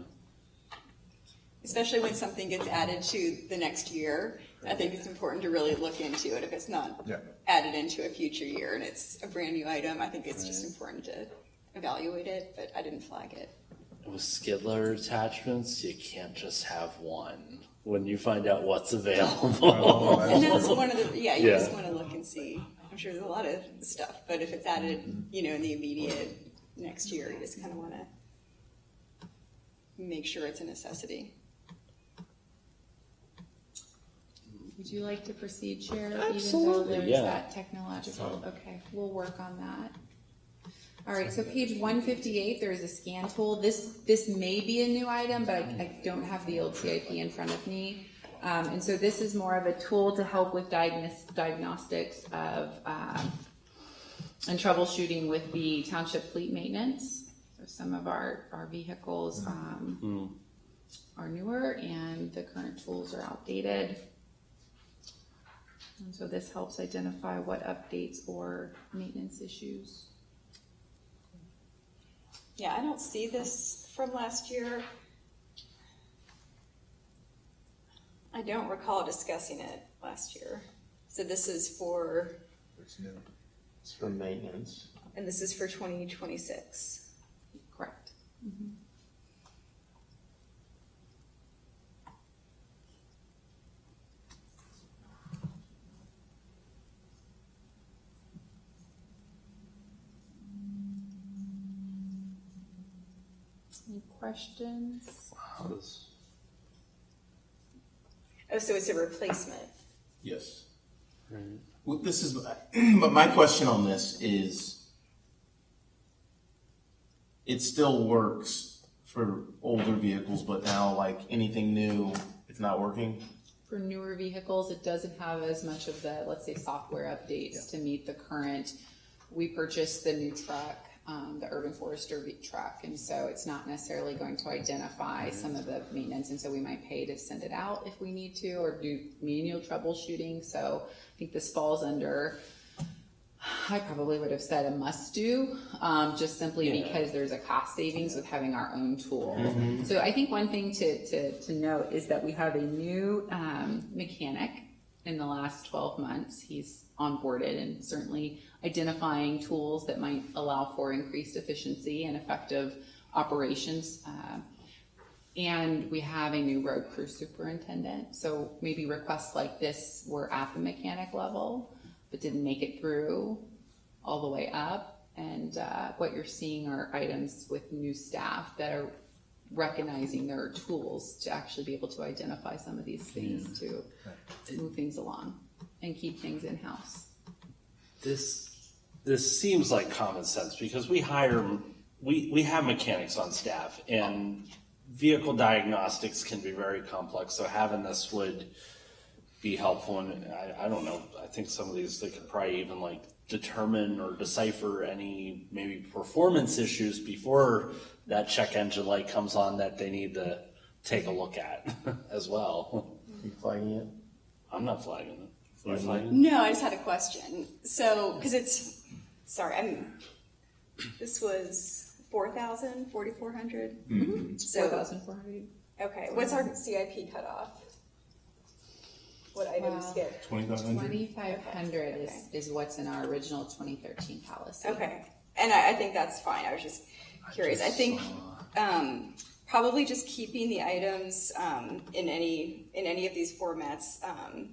Especially when something gets added to the next year, I think it's important to really look into it. If it's not added into a future year and it's a brand new item, I think it's just important to evaluate it, but I didn't flag it. With skid loader attachments, you can't just have one when you find out what's available. And that's one of the, you Yeah. just want to look and see. I'm sure there's a lot of stuff, but if it's added, in the immediate next year, you just kind of want to make sure it's a necessity. Would you like to proceed, Chair? Absolutely, Even though there's yeah. that technological, okay, we'll work on that. All right, so page 158, there is a scan tool. This may be a new item, but I don't have the old CIP in front of me. And so this is more of a tool to help with diagnostics of and troubleshooting with the township fleet maintenance. So some of our vehicles are newer and the current tools are outdated. And so this helps identify what updates or maintenance issues. Yeah, I don't see this from last year. I don't recall discussing it last year. So this is for, It's for maintenance. and this is for 2026. Correct. Any questions? How does- Oh, so it's a replacement. Yes. Well, this is, but my question on this is, it still works for older vehicles, but now like anything new, it's not working? For newer vehicles, it doesn't have as much of the, let's say, software updates to meet the current. We purchased the new truck, the Urban Forester truck, and so it's not necessarily going to identify some of the maintenance, and so we might pay to send it out if we need to, or do manual troubleshooting. So I think this falls under I probably would have said a must do, just simply Yeah. because there's a cost savings with having our own tool. So I think one thing to note is that we have a new mechanic in the last 12 months. He's onboarded and certainly identifying tools that might allow for increased efficiency and effective operations. And we have a new road crew superintendent. So maybe requests like this were at the mechanic level, but didn't make it through all the way up. And what you're seeing are items with new staff that are recognizing there are tools to actually be able to identify some of these things to move things along and keep things in-house. This seems like common sense because we have mechanics on staff and vehicle diagnostics can be very complex. So having this would be helpful. And I don't know, I think some of these, they could probably even like determine or decipher any maybe performance issues before that check engine light comes on that they need to take a look at as well. Are you flagging it? I'm not flagging it. Are you flagging it? No, I just had a question. So, because this was 4,000, 4,400? So, 4,400. okay, what's our CIP cutoff? What items get? 2,500 is what's in our original 2013 policy. Okay, and I think that's fine. I was just curious. I think probably just keeping the items in any of these formats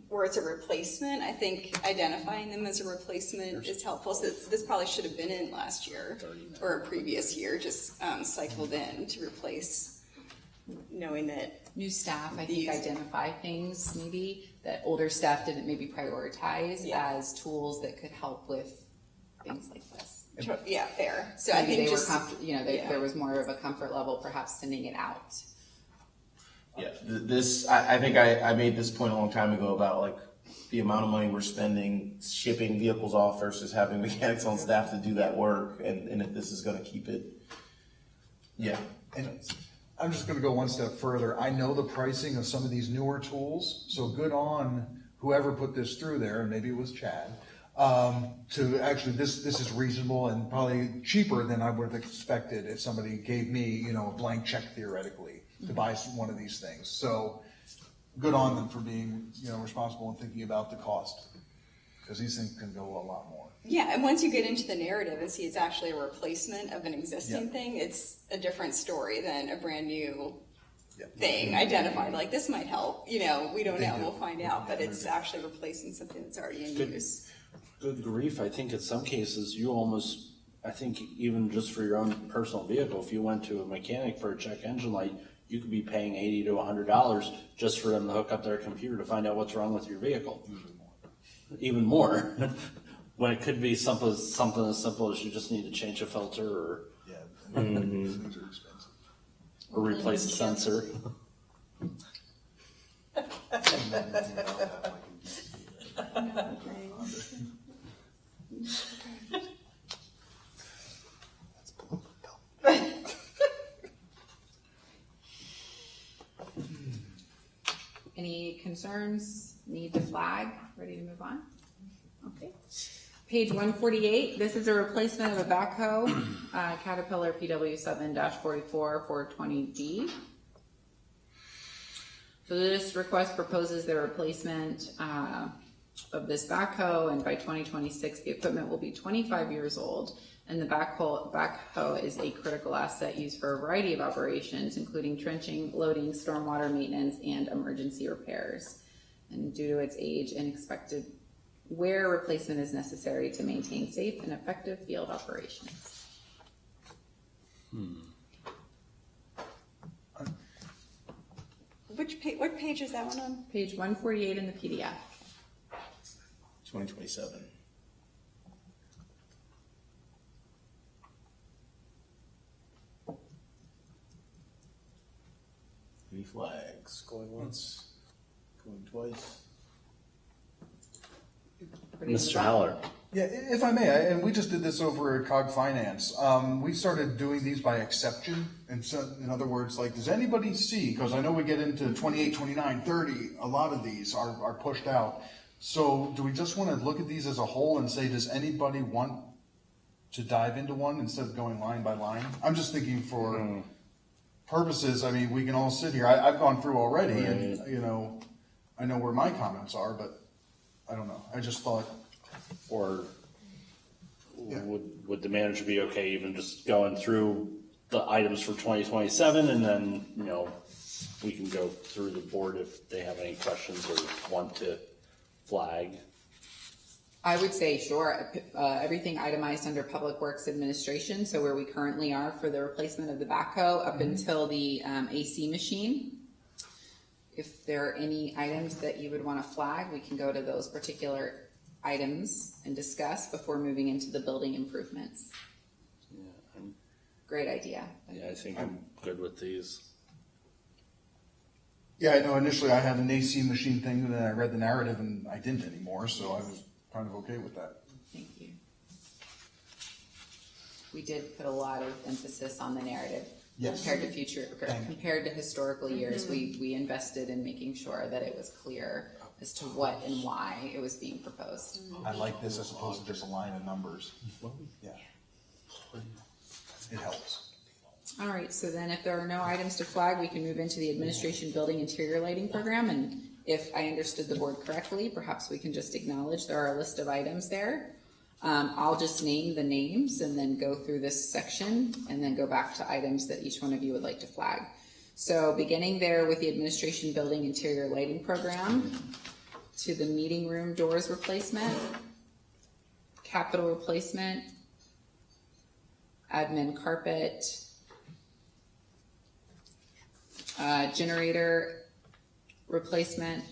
where it's a replacement. I think identifying them as a replacement is helpful. So this probably should have been in last year or a previous year, just cycled in to replace, knowing that New staff, I think, identify things maybe that older staff didn't maybe prioritize as tools that could help with things like this. Yeah, fair. So Maybe I think they just were there was more of a comfort level, perhaps sending it out. Yeah, I think I made this point a long time ago about like the amount of money we're spending shipping vehicles off versus having mechanics on staff to do that work, and if this is going to keep it, yeah. And I'm just gonna go one step further. I know the pricing of some of these newer tools, so good on whoever put this through there, and maybe it was Chad, to actually, this is reasonable and probably cheaper than I would have expected if somebody gave me, a blank check theoretically to buy one of these things. So good on them for being, responsible and thinking about the cost, because these things can go a lot more. Yeah, and once you get into the narrative and see it's actually a replacement of an existing thing, it's a different story than a brand new thing identified. Like, this might help, we don't know, we'll find out, but it's actually replacing something that's already in use. Good grief, I think in some cases I think even just for your own personal vehicle, if you went to a mechanic for a check engine light, you could be paying $80 to $100 just for them to hook up their computer to find out what's wrong with your vehicle. Even more. When it could be something as simple as you just need to change a filter or Things are expensive. or replace a sensor. Any concerns? Need to flag? Ready to move on? Okay. Page 148, this is a replacement of a backhoe, Caterpillar PW7-44 420D. So this request proposes the replacement of this backhoe, and by 2026, the equipment will be 25 years old. And the backhoe is a critical asset used for a variety of operations, including trenching, loading, stormwater maintenance, and emergency repairs. And due to its age and expected where replacement is necessary to maintain safe and effective field operations. What page is that one on? Page 148 in the PDF. 2027. Any flags? Going once, going twice. Mr. Heller. Yeah, if I may, and we just did this over at COG Finance. We started doing these by exception. And so, in other words, like, does anybody see, because I know we get into 28, 29, 30, a lot of these are pushed out. So do we just want to look at these as a whole and say, does anybody want to dive into one instead of going line by line? I'm just thinking for purposes, I mean, we can all sit here. I've gone through already and, you know, I know where my comments are, but I don't know. I just thought. Or Yeah. would the manager be okay even just going through the items for 2027 and then, you know, we can go through the board if they have any questions or want to flag? I would say, sure, everything itemized under Public Works Administration, so where we currently are for the replacement of the backhoe up until the AC machine. If there are any items that you would want to flag, we can go to those particular items and discuss before moving into the building improvements. Great idea. Yeah, I think I'm good with these. Yeah, I know initially I had an AC machine thing, and then I read the narrative and I didn't anymore, so I was kind of okay with that. Thank you. We did put a lot of emphasis on the narrative. Yes. Compared to historical years, we invested in making sure that it was clear as to what and why it was being proposed. I like this as opposed to just a line of numbers. Yeah. It helps. All right, so then if there are no items to flag, we can move into the administration building interior lighting program. And if I understood the board correctly, perhaps we can just acknowledge there are a list of items there. I'll just name the names and then go through this section and then go back to items that each one of you would like to flag. So beginning there with the administration building interior lighting program, to the meeting room doors replacement, capital replacement, admin carpet, generator replacement,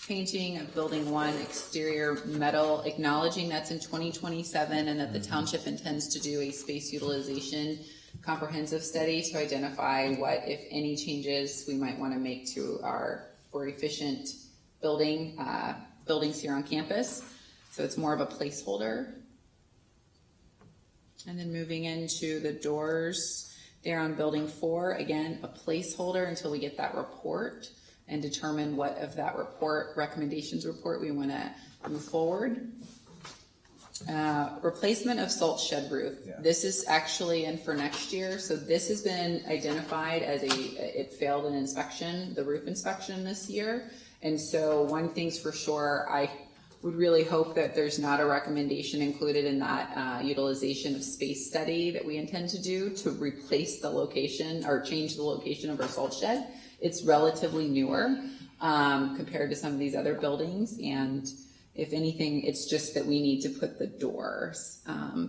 painting of building 1 exterior metal, acknowledging that's in 2027 and that the township intends to do a space utilization comprehensive study to identify what, if any, changes we might want to make to our more efficient buildings here on campus. So it's more of a placeholder. And then moving into the doors there on building 4, again, a placeholder until we get that report and determine what of that recommendations report we want to move forward. Replacement of salt shed roof. Yeah. This is actually in for next year. So this has been identified as it failed an inspection, the roof inspection this year. And so one thing's for sure, I would really hope that there's not a recommendation included in that utilization of space study that we intend to do to replace the location or change the location of our salt shed. It's relatively newer compared to some of these other buildings, and if anything, it's just that we need to put the doors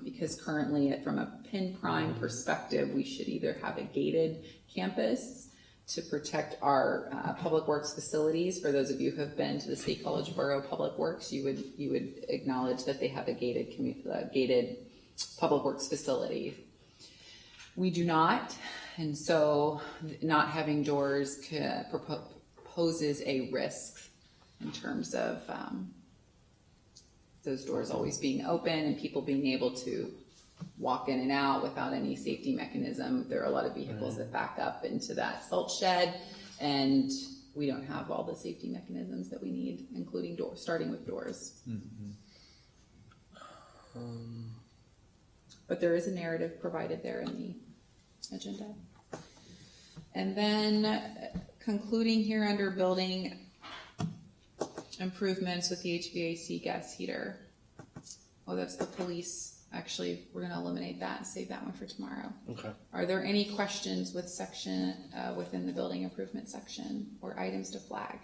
because currently from a pin prime perspective, we should either have a gated campus to protect our public works facilities. For those of you who have been to the State College Borough Public Works, you would acknowledge that they have a gated public works facility. We do not, and so not having doors poses a risk in terms of those doors always being open and people being able to walk in and out without any safety mechanism. There are a lot of vehicles that back up into that salt shed, and we don't have all the safety mechanisms that we need, including doors, starting with doors. But there is a narrative provided there in the agenda. And then concluding here under building improvements with the HVAC gas heater. Oh, that's the police. Actually, we're going to eliminate that and save that one for tomorrow. Okay. Are there any questions with section within the building improvement section or items to flag?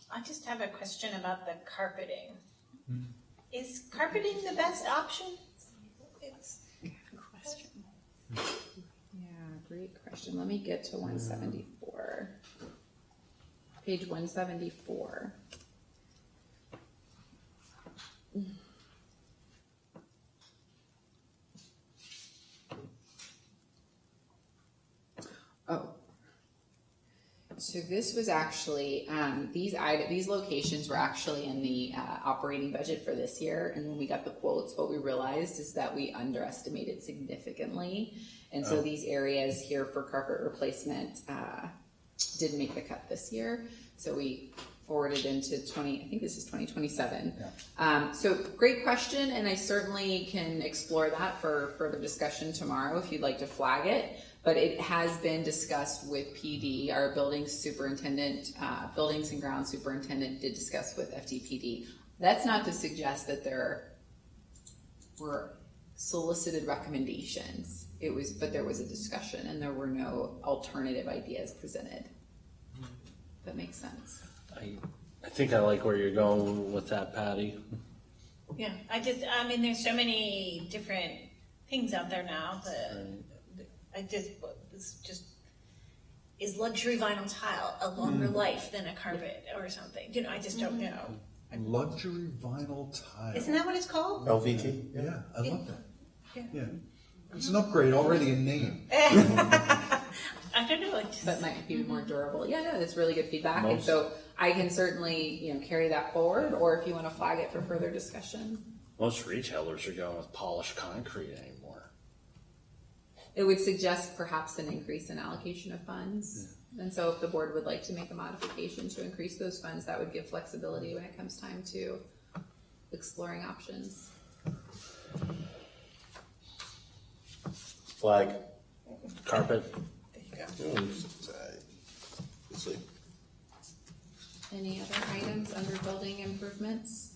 I just have a question about the carpeting. Is carpeting the best option? Good question. Yeah, great question. Let me get to 174. Page 174. Oh, so this was actually, these locations were actually in the operating budget for this year. And when we got the quotes, what we realized is that we underestimated significantly. And so these areas here for carpet replacement didn't make the cut this year, so we forwarded into I think this is 2027. So great question, and I certainly can explore that for further discussion tomorrow if you'd like to flag it. But it has been discussed with PD. Our buildings superintendent, buildings and grounds superintendent did discuss with FTPD. That's not to suggest that there were solicited recommendations. But there was a discussion, and there were no alternative ideas presented. That makes sense. I think I like where you're going with that, Patty. Yeah, I mean, there's so many different things out there now that is luxury vinyl tile a longer life than a carpet or something? You know, I just don't know. Luxury vinyl tile. Isn't that what it's called? LVT? Yeah, I love that. Yeah. Yeah. It's an upgrade already in name. I don't know. But might be more durable. Yeah, no, that's really good feedback. And so I can certainly, carry that forward, or if you want to flag it for further discussion. Most retailers are going with polished concrete anymore. It would suggest perhaps an increase in allocation of funds. And so if the board would like to make a modification to increase those funds, that would give flexibility when it comes time to exploring options. Flag. Carpet. Any other items under building improvements?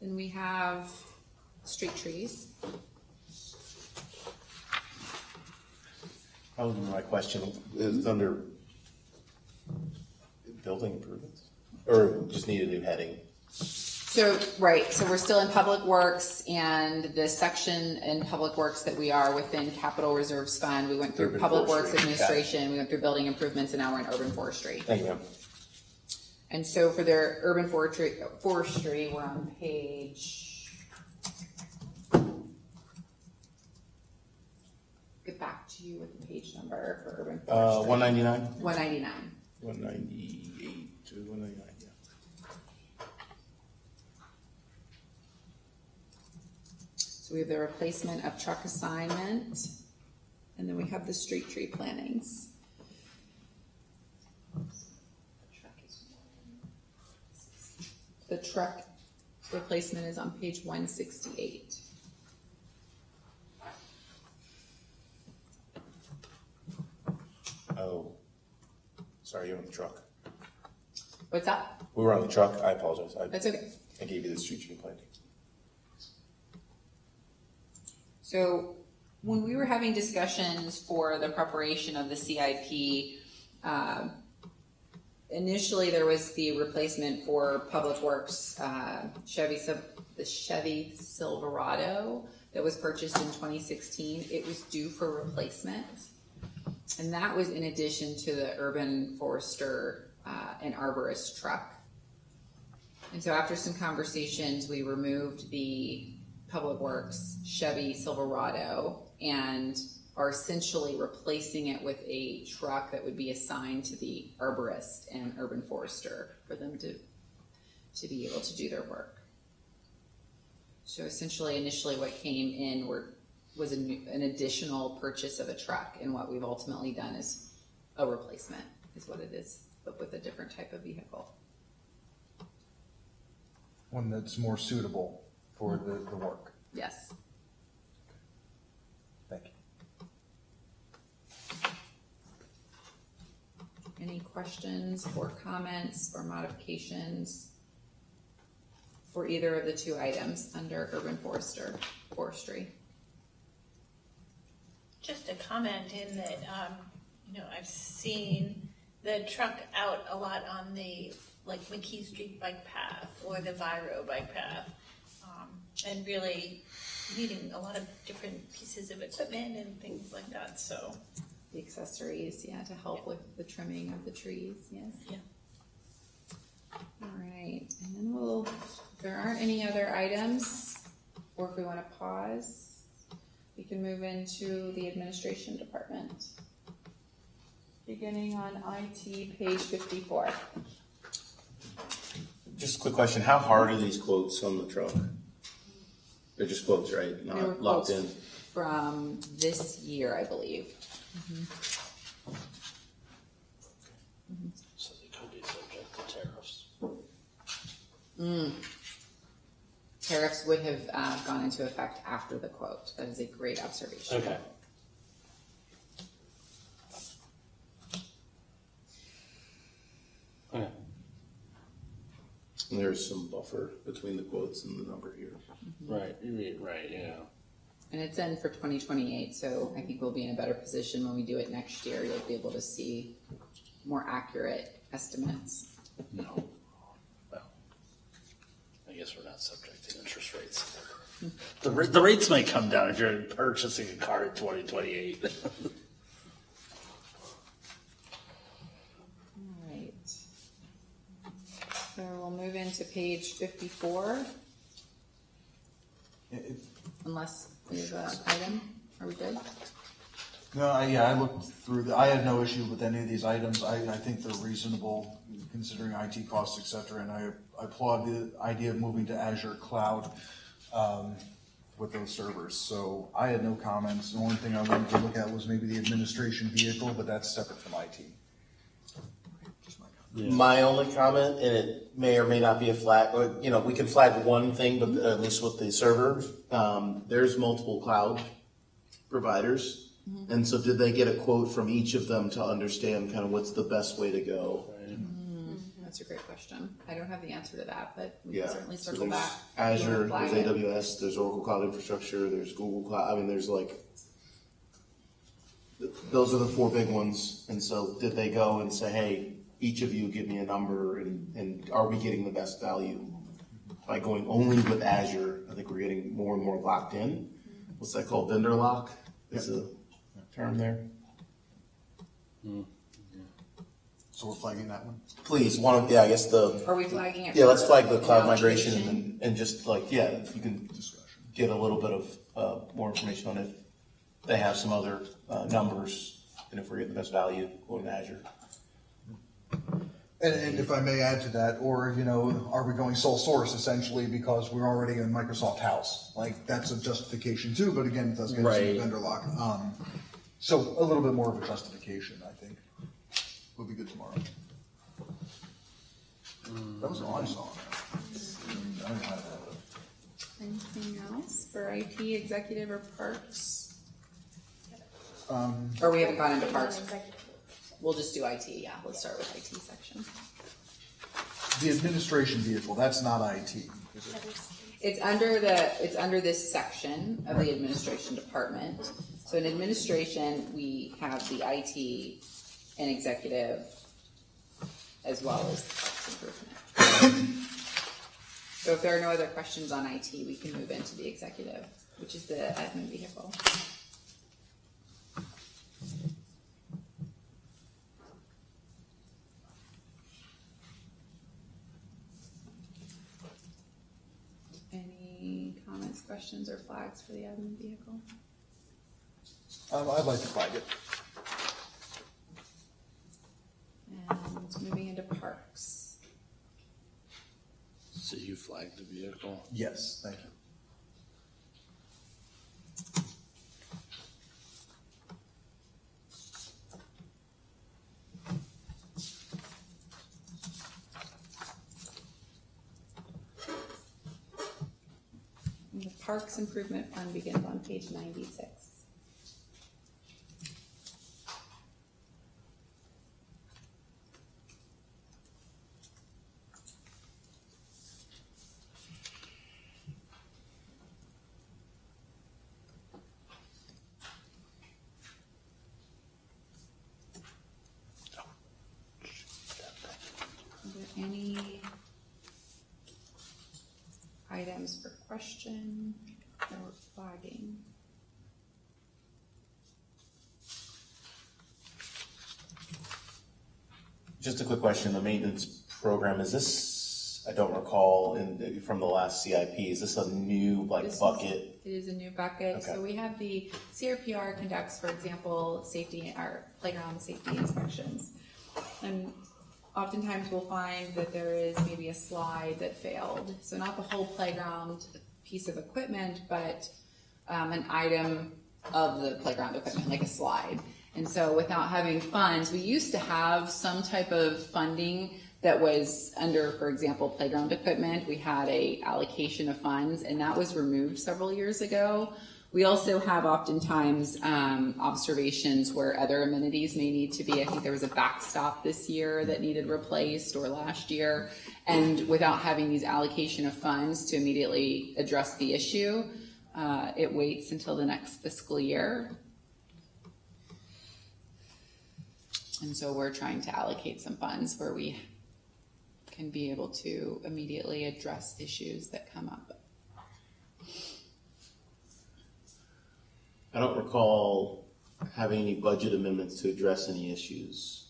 Then we have street trees. Probably my question is under building improvements, or just need a new heading? So, right, so we're still in Public Works, and the section in Public Works that we are within Capital Reserves Fund, we went through Urban Public Works Forestry. Administration, we went through Building Improvements, and now we're in Urban Forestry. Thank you, ma'am. And so for their urban forestry, we're on page. Get back to you with the page number for urban forestry. 199? 199. 198 to 199, yeah. So we have the replacement of truck assignment, and then we have the street tree plantings. The truck replacement is on page 168. Oh, sorry, you're on the truck. What's that? We were on the truck, I apologize. That's okay. I gave you the street tree planting. So when we were having discussions for the preparation of the CIP, initially there was the replacement for Public Works, the Chevy Silverado that was purchased in 2016. It was due for replacement. And that was in addition to the urban forester and arborist truck. And so after some conversations, we removed the Public Works Chevy Silverado and are essentially replacing it with a truck that would be assigned to the arborist and urban forester for them to be able to do their work. So essentially, initially what came in was an additional purchase of a truck, and what we've ultimately done is a replacement, is what it is, but with a different type of vehicle. One that's more suitable for the work. Yes. Thank you. Any questions or comments or modifications for either of the two items under urban forestry? Just a comment in that, I've seen the truck out a lot on the, McKee Street bike path or the Viro bike path, and really needing a lot of different pieces of equipment and things like that, so. The accessories, to help with the trimming of the trees, yes. Yeah. All right, and then if there aren't any other items, or if we want to pause, we can move into the administration department. Beginning on IT, page 54. Just a quick question, how hard are these quotes on the truck? They're just quotes, right? They were Not locked quotes in. from this year, I believe. So they could be subject to tariffs. Tariffs would have gone into effect after the quote. That is a great observation. Okay. Okay. And there's some buffer between the quotes and the number here. Right, yeah. And it's in for 2028, so I think we'll be in a better position when we do it next year. You'll be able to see more accurate estimates. No. Well, I guess we're not subject to interest rates. The rates might come down if you're purchasing a car in 2028. All right. So we'll move into page 54, unless there's an item. Are we good? No, I looked through, I had no issue with any of these items. I think they're reasonable considering IT costs, et cetera, and I applaud the idea of moving to Azure Cloud with those servers. So I had no comments. The only thing I wanted to look at was maybe the administration vehicle, but that's separate from IT. My only comment, and it may or may not be a flag, or, we can flag one thing, but at least with the server, there's multiple cloud providers. And so did they get a quote from each of them to understand kind of what's the best way to go? That's a great question. I don't have the answer to that, but we Yeah. can certainly So circle there's back. Azure, Flag there's it. AWS, there's Oracle Cloud Infrastructure, there's Google Cloud. I mean, there's those are the four big ones. And so did they go and say, hey, each of you give me a number, and are we getting the best value by going only with Azure? I think we're getting more and more locked in. What's that called? Vendor lock is a term there. So we're flagging that one? Please, I guess Are we flagging it? let's for flag the cloud allocation? migration and just if you can get a little bit of more information on if they have some other numbers and if we're getting the best value going to Azure. And if I may add to that, or, are we going sole source essentially because we're already in Microsoft House? Like, that's a justification too, but again, it does get us into vendor lock. So a little bit more of a justification, I think, would be good tomorrow. That was all I saw. I don't have that. Anything else for IT, executive, or parks? Or we haven't gone into parks? We'll just do IT, yeah. Let's start with IT section. The administration vehicle, that's not IT, is it? It's under this section of the administration department. So in administration, we have the IT and executive as well as the parks improvement. So if there are no other questions on IT, we can move into the executive, which is the admin vehicle. Any comments, questions, or flags for the admin vehicle? I'd like to flag it. And moving into parks. So you flagged the vehicle? Yes, thank you. And the Parks Improvement Fund begins on page 96. Are there any items for question or flagging? Just a quick question, the maintenance program, is this, I don't recall from the last CIP, is this a new bucket? It is a new bucket. Okay. So we have the CRPR conducts, for example, safety or playground safety inspections. And oftentimes we'll find that there is maybe a slide that failed. So not the whole playground piece of equipment, but an item of the playground equipment, like a slide. And so without having funds, we used to have some type of funding that was under, for example, playground equipment. We had a allocation of funds, and that was removed several years ago. We also have oftentimes observations where other amenities may need to be. I think there was a backstop this year that needed replaced, or last year. And without having these allocation of funds to immediately address the issue, it waits until the next fiscal year. And so we're trying to allocate some funds where we can be able to immediately address issues that come up. I don't recall having any budget amendments to address any issues.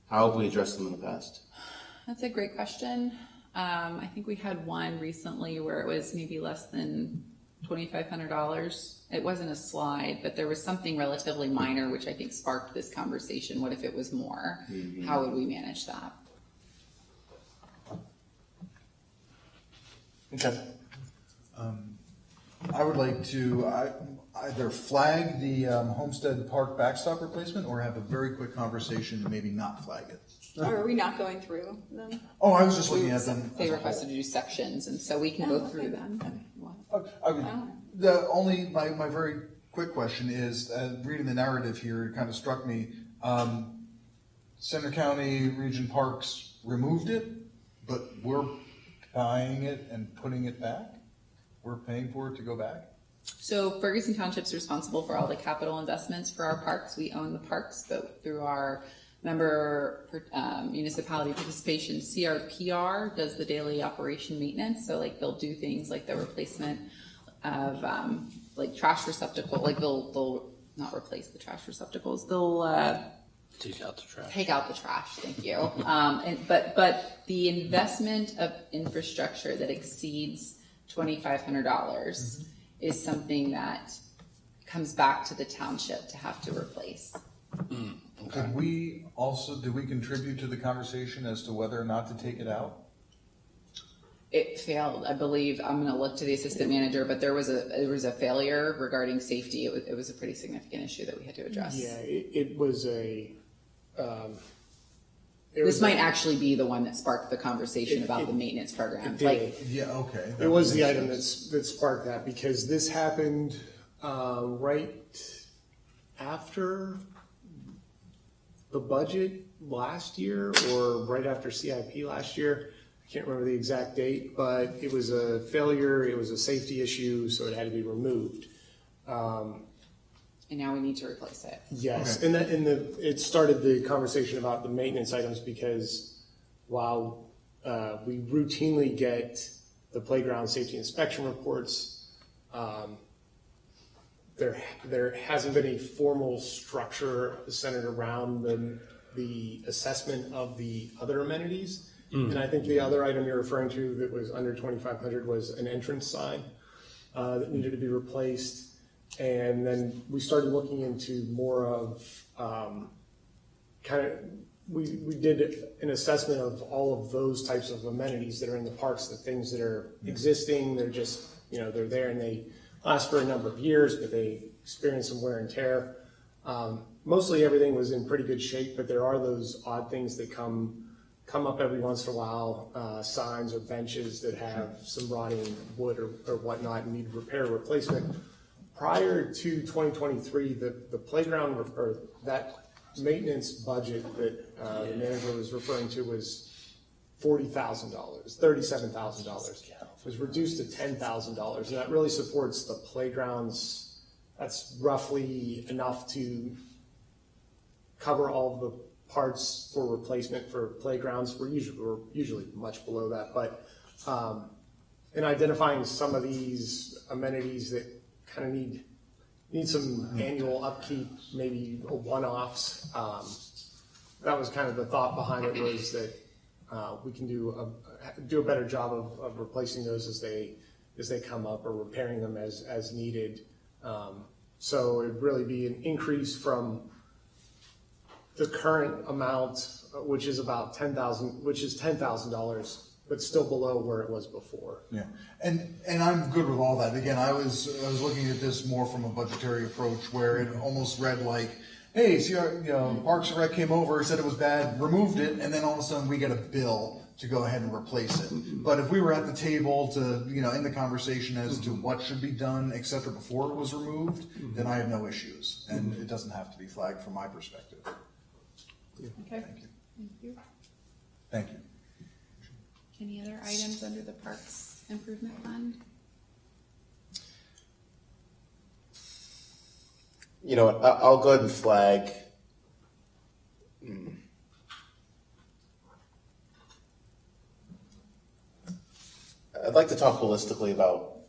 How have we addressed them in the past? That's a great question. I think we had one recently where it was maybe less than $2,500. It wasn't a slide, but there was something relatively minor, which I think sparked this conversation. What if it was more? Mm-hmm. How would we manage that? Okay. I would like to either flag the Homestead Park backstop replacement or have a very quick conversation and maybe not flag it. Or are we not going through them? Oh, I was just looking at them. They requested to do sections, and so we can go through them. My very quick question is, reading the narrative here, it kind of struck me, Center County Region Parks removed it, but we're buying it and putting it back? We're paying for it to go back? So Ferguson Township's responsible for all the capital investments for our parks. We own the parks, but through our member municipality participation, CRPR does the daily operation maintenance. So like they'll do things like the replacement of like trash receptacle, like they'll not replace the trash receptacles. They'll Take out the trash. Take out the trash. Thank you. But the investment of infrastructure that exceeds $2,500 is something that comes back to the township to have to replace. Okay. Did we contribute to the conversation as to whether or not to take it out? It failed, I believe. I'm going to look to the assistant manager, but there was a failure regarding safety. It was a pretty significant issue that we had to address. Yeah, it was a. This might actually be the one that sparked the conversation about the maintenance program. Okay. It was the item that sparked that, because this happened right after the budget last year, or right after CIP last year. I can't remember the exact date, but it was a failure. It was a safety issue, so it had to be removed. And now we need to replace it. Yes, okay. It started the conversation about the maintenance items, because while we routinely get the playground safety inspection reports, there hasn't been a formal structure centered around the assessment of the other amenities. And I think the other item you're referring to that was under $2,500 was an entrance sign that needed to be replaced. And then we started looking into more of we did an assessment of all of those types of amenities that are in the parks, the things that are existing. They're just, they're there and they last for a number of years, but they experience some wear and tear. Mostly everything was in pretty good shape, but there are those odd things that come up every once in a while, signs or benches that have some rotting wood or whatnot and need repair or replacement. Prior to 2023, the playground, or that maintenance budget that the manager was referring to, was $40,000, $37,000. It was reduced to $10,000, and that really supports the playgrounds. That's roughly enough to cover all of the parts for replacement for playgrounds. We're usually much below that, but in identifying some of these amenities that kind of need some annual upkeep, maybe one-offs. That was kind of the thought behind it, was that we can do a better job of replacing those as they come up, or repairing them as needed. So it'd really be an increase from the current amount, which is about $10,000, but still below where it was before. Yeah, and I'm good with all that. Again, I was looking at this more from a budgetary approach where it almost read like, hey, see, Parks and Rec came over, said it was bad, removed it, and then all of a sudden we get a bill to go ahead and replace it. But if we were at the table to, in the conversation as to what should be done, et cetera, before it was removed, then I have no issues, and it doesn't have to be flagged from my perspective. Okay. Thank you. Thank you. Thank you. Any other items under the Parks Improvement Fund? You know what, I'll go ahead and flag. I'd like to talk holistically about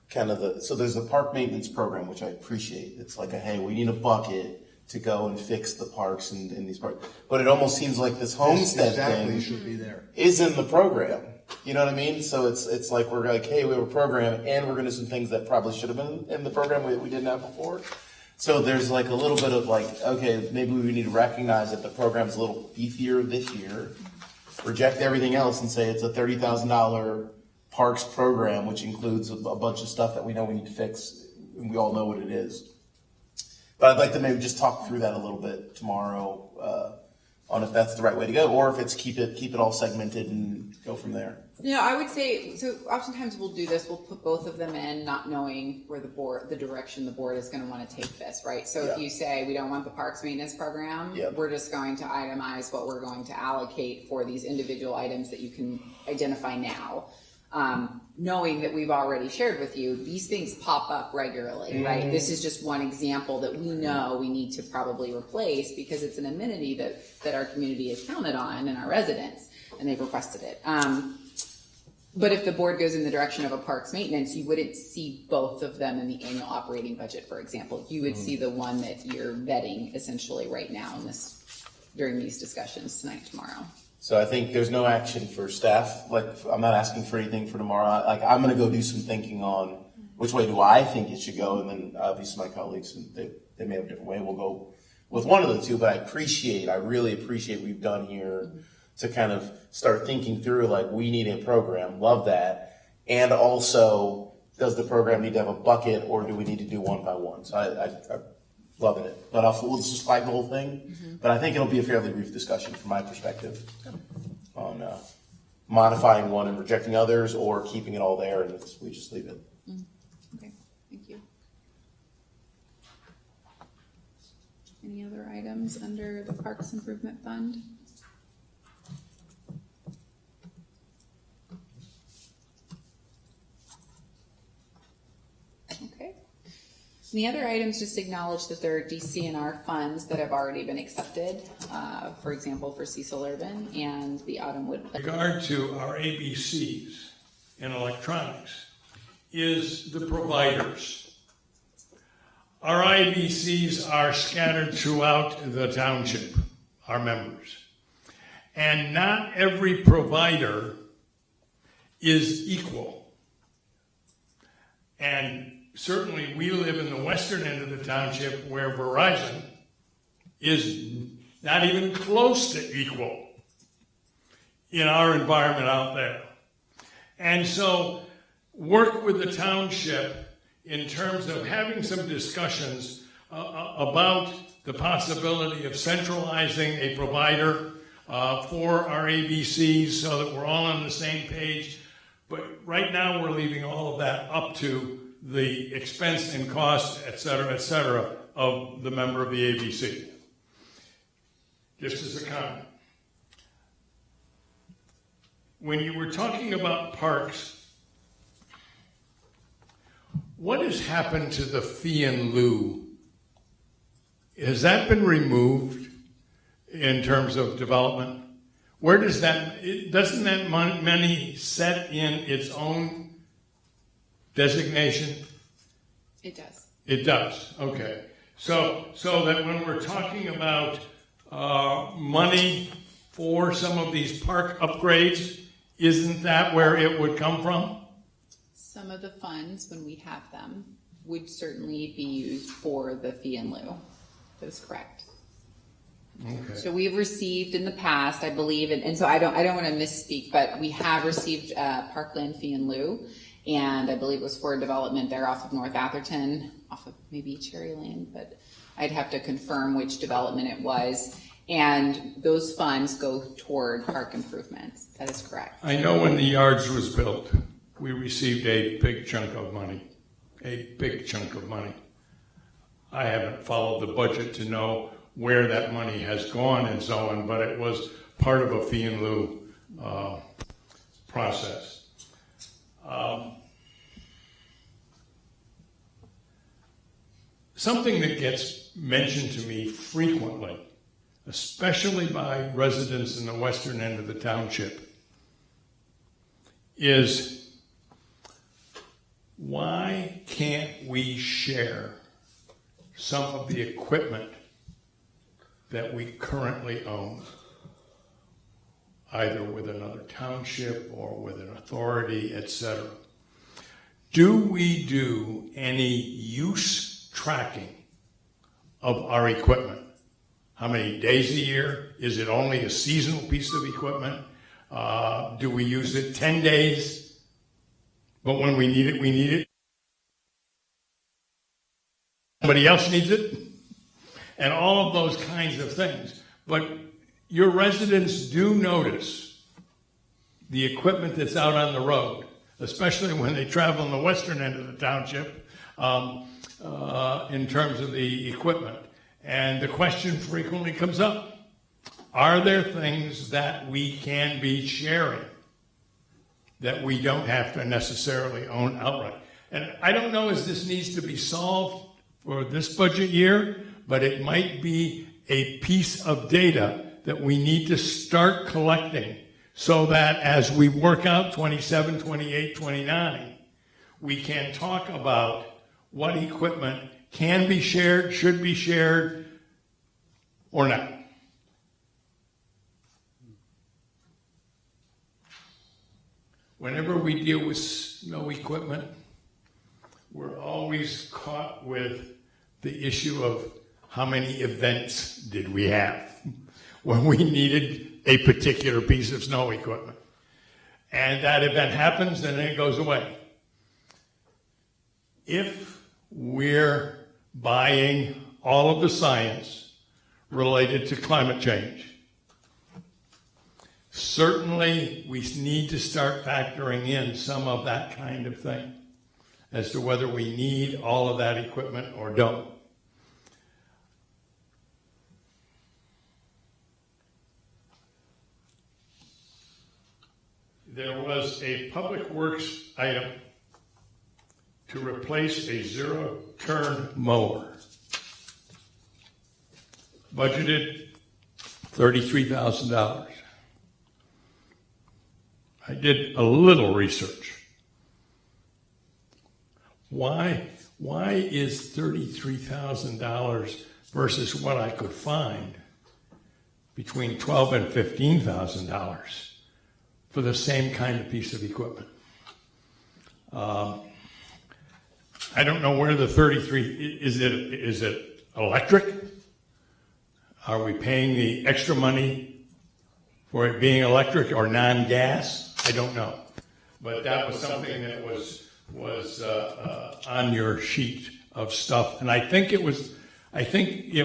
kind of so there's the park maintenance program, which I appreciate. It's like hey, we need a bucket to go and fix the parks in these parks. But it almost seems like this homestead thing should be there. is in the program. You know what I mean? So it's like we're like, hey, we have a program and we're going to do some things that probably should have been in the program we didn't have before. So there's like a little bit of like, okay, maybe we need to recognize that the program's a little beefier this year, reject everything else and say it's a $30,000 parks program, which includes a bunch of stuff that we know we need to fix, and we all know what it is. But I'd like to maybe just talk through that a little bit tomorrow on if that's the right way to go, or if it's keep it all segmented and go from there. I would say, so oftentimes we'll do this, we'll put both of them in, not knowing where the direction the board is going to want to take this, right? So if you say we don't want the parks maintenance program, we're just going to itemize what we're going to allocate for these individual items that you can identify now. Knowing that we've already shared with you, these things pop up regularly, right? This is just one example that we know we need to probably replace because it's an amenity that our community has counted on and our residents, and they've requested it. But if the board goes in the direction of a parks maintenance, you wouldn't see both of them in the annual operating budget, for example. You would see the one that you're vetting essentially right now during these discussions tonight, tomorrow. So I think there's no action for staff. Like, I'm not asking for anything for tomorrow. Like, I'm going to go do some thinking on which way do I think it should go, and then obviously my colleagues, they may have a different way. We'll go with one of the two, but I really appreciate what we've done here to kind of start thinking through, like, we need a program. Love that. And also, does the program need to have a bucket, or do we need to do one by one? So I loving it. But we'll just flag the whole thing. But I think it'll be a fairly brief discussion from my perspective on modifying one and rejecting others, or keeping it all there and we just leave it. Okay, thank you. Any other items under the Parks Improvement Fund? Okay. Any other items, just acknowledge that there are DCNR funds that have already been accepted, for example, for Cecil Urban and the Autumnwood. In regard to our ABCs in electronics, is the providers. Our IBCs are scattered throughout the township, our members. And not every provider is equal. And certainly we live in the western end of the township where Verizon is not even close to equal in our environment out there. And so work with the township in terms of having some discussions about the possibility of centralizing a provider for our ABCs so that we're all on the same page. But right now we're leaving all of that up to the expense and cost, et cetera, of the member of the ABC. Just as a comment. When you were talking about parks, what has happened to the fee in lieu? Has that been removed in terms of development? Where does doesn't that money set in its own designation? It does. It does, okay. So that when we're talking about money for some of these park upgrades, isn't that where it would come from? Some of the funds, when we have them, would certainly be used for the fee in lieu. That is correct. Okay. So we've received in the past, I believe, and so I don't want to misspeak, but we have received parkland fee in lieu, and I believe it was for a development there off of North Atherton, off of maybe Cherry Lane, but I'd have to confirm which development it was. And those funds go toward park improvements. That is correct. I know when the yards was built, we received a big chunk of money, a big chunk of money. I haven't followed the budget to know where that money has gone and so on, but it was part of a fee in lieu process. Something that gets mentioned to me frequently, especially by residents in the western end of the township, is why can't we share some of the equipment that we currently own, either with another township or with an authority, etc.? Do we do any use tracking of our equipment? How many days a year? Is it only a seasonal piece of equipment? Do we use it 10 days? But when we need it, we need it. Somebody else needs it. And all of those kinds of things. But your residents do notice the equipment that's out on the road, especially when they travel in the western end of the township, in terms of the equipment. And the question frequently comes up, are there things that we can be sharing that we don't have to necessarily own outright? And I don't know if this needs to be solved for this budget year, but it might be a piece of data that we need to start collecting so that as we work out 27, 28, 29, we can talk about what equipment can be shared, should be shared, or not. Whenever we deal with snow equipment, we're always caught with the issue of how many events did we have when we needed a particular piece of snow equipment. And that event happens and then it goes away. If we're buying all of the science related to climate change, certainly we need to start factoring in some of that kind of thing as to whether we need all of that equipment or don't. There was a public works item to replace a zero-turn mower. Budgeted $33,000. I did a little research. Why is $33,000 versus what I could find between $12,000 and $15,000 for the same kind of piece of equipment? I don't know where the 33 is it electric? Are we paying the extra money for it being electric or non-gas? I don't know. But that was something that was on your sheet of stuff. And I think it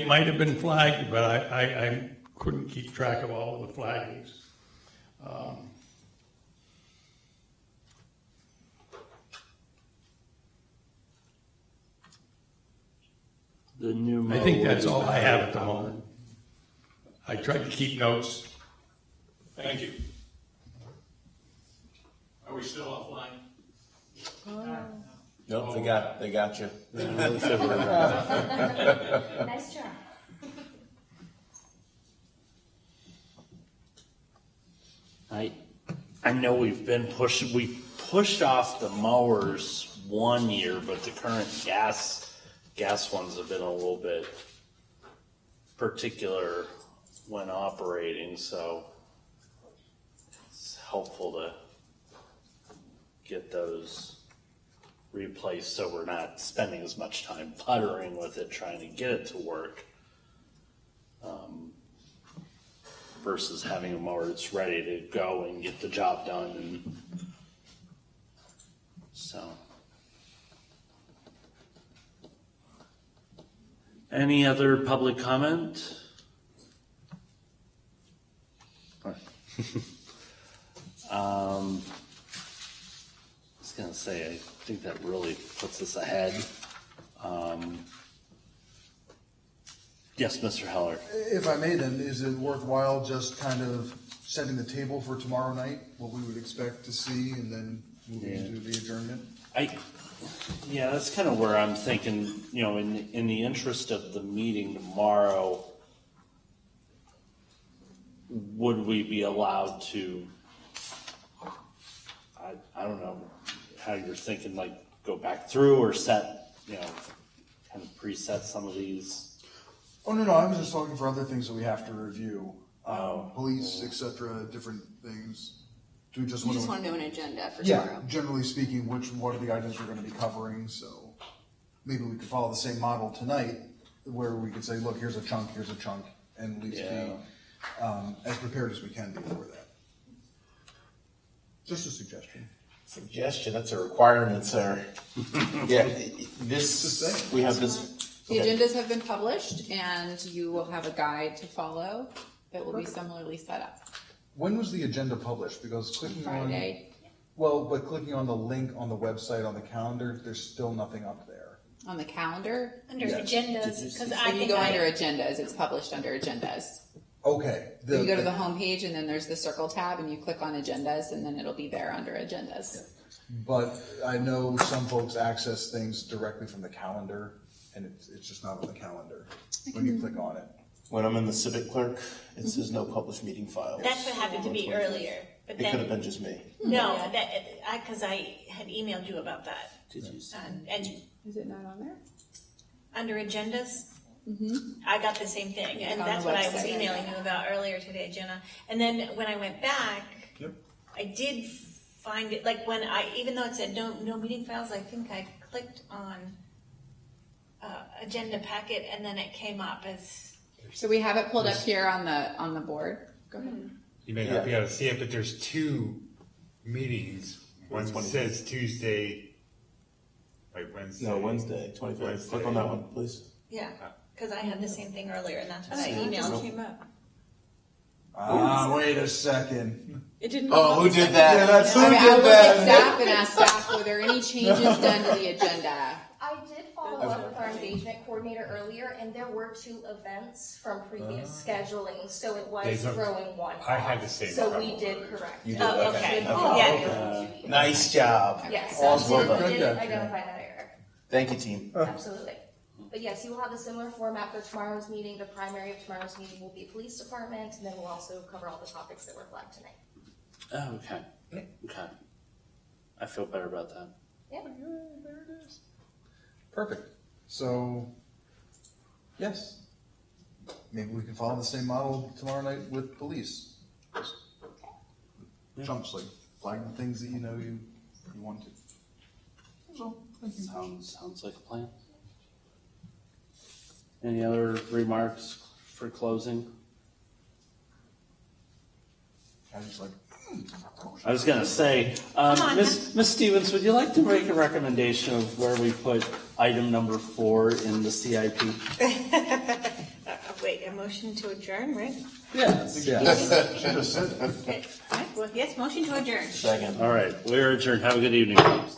might have been flagged, but I couldn't keep track of all of the flaggings. The new I think that's all I have at the moment. I tried to keep notes. Thank you. Are we still offline? Nope, they got you. Nice job. I know we pushed off the mowers 1 year, but the current gas ones have been a little bit particular when operating, so it's helpful to get those replaced so we're not spending as much time puttering with it trying to get it to work. versus having them where it's ready to go and get the job done and so. Any other public comment? I was gonna say, I think that really puts us ahead. Yes, Mr. Heller. If I may then, is it worthwhile just kind of setting the table for tomorrow night, what we would expect to see, and then moving into the adjournment? Yeah, that's kind of where I'm thinking, you know, in the interest of the meeting tomorrow, would we be allowed to, I don't know how you're thinking, like go back through or set, you know, kind of preset some of these? Oh, no, I was just talking for other things that we have to review, police, et cetera, different things. Do we just You want just to? want to know an agenda for Yeah, tomorrow. generally speaking, what are the items we're gonna be covering, so maybe we could follow the same model tonight, where we could say, look, here's a chunk, and at least be, as prepared as we can be for that. Just a suggestion. Suggestion, that's a requirement, sir. Yeah, Just we have this. The agendas have been published, and you will have a guide to follow that will be similarly set up. When was the agenda published? Because clicking on, Friday, but clicking on the link on the website on the calendar, there's still nothing up there. on the calendar. Under Yes. agendas, because I If you think go under agendas, it's published under agendas. Okay. You go to the home page, and then there's the circle tab, and you click on agendas, and then it'll be there under agendas. But I know some folks access things directly from the calendar, and it's just not on the calendar when you click on it. When I'm in the civic clerk, it says no published meeting files. that's what happened to me earlier. But It could have then, been just me. no, because I had emailed you about that. Did you say? And Is it not on there? under agendas, I got the same thing, and On that's the what I was website. emailing you about earlier today, Jenna. And then when I went back, Yep. I did find it, like when even though it said no meeting files, I think I clicked on agenda packet, and then it came up as, So we have it pulled up here on the board. Go ahead. You may not be able to see it, but there's two meetings. One says Tuesday, like Wednesday. No, Wednesday, 25th. Click on that one, please. yeah, because I had the same thing earlier, and that's what I It just emailed. came up. Wait a second. It didn't. Oh, who did that? Yeah, that's I mean, I looked at staff and asked staff, were there any changes done to the agenda? I did follow up with our engagement coordinator earlier, and there were 2 events from previous scheduling, so it was There's a- throwing one. I had the same So problem we did earlier. correct. You did, Oh, okay. okay. Oh, Yeah. Nice job. Yes, All's so well we done. did identify that error, Thank you, team. absolutely. But yes, you will have a similar format for tomorrow's meeting. The primary of tomorrow's meeting will be police department, and then we'll also cover all the topics that were flagged tonight. Oh, okay. Okay. I feel better about that. Yeah. There it is. Perfect. So, yes. Maybe we can follow the same model tomorrow night with police. Just chunks, like flag the things that you know you want to. So, thank you. Sounds like a plan. Any other remarks for closing? I was like, I was gonna say, Miss Stevens, would you like to make a recommendation of where we put item number 4 in the CIP? Wait, a motion to adjourn, right? Yes. she just said it. Okay. All right, well, yes, motion to adjourn. Second. All right, we're adjourned. Have a good evening, folks.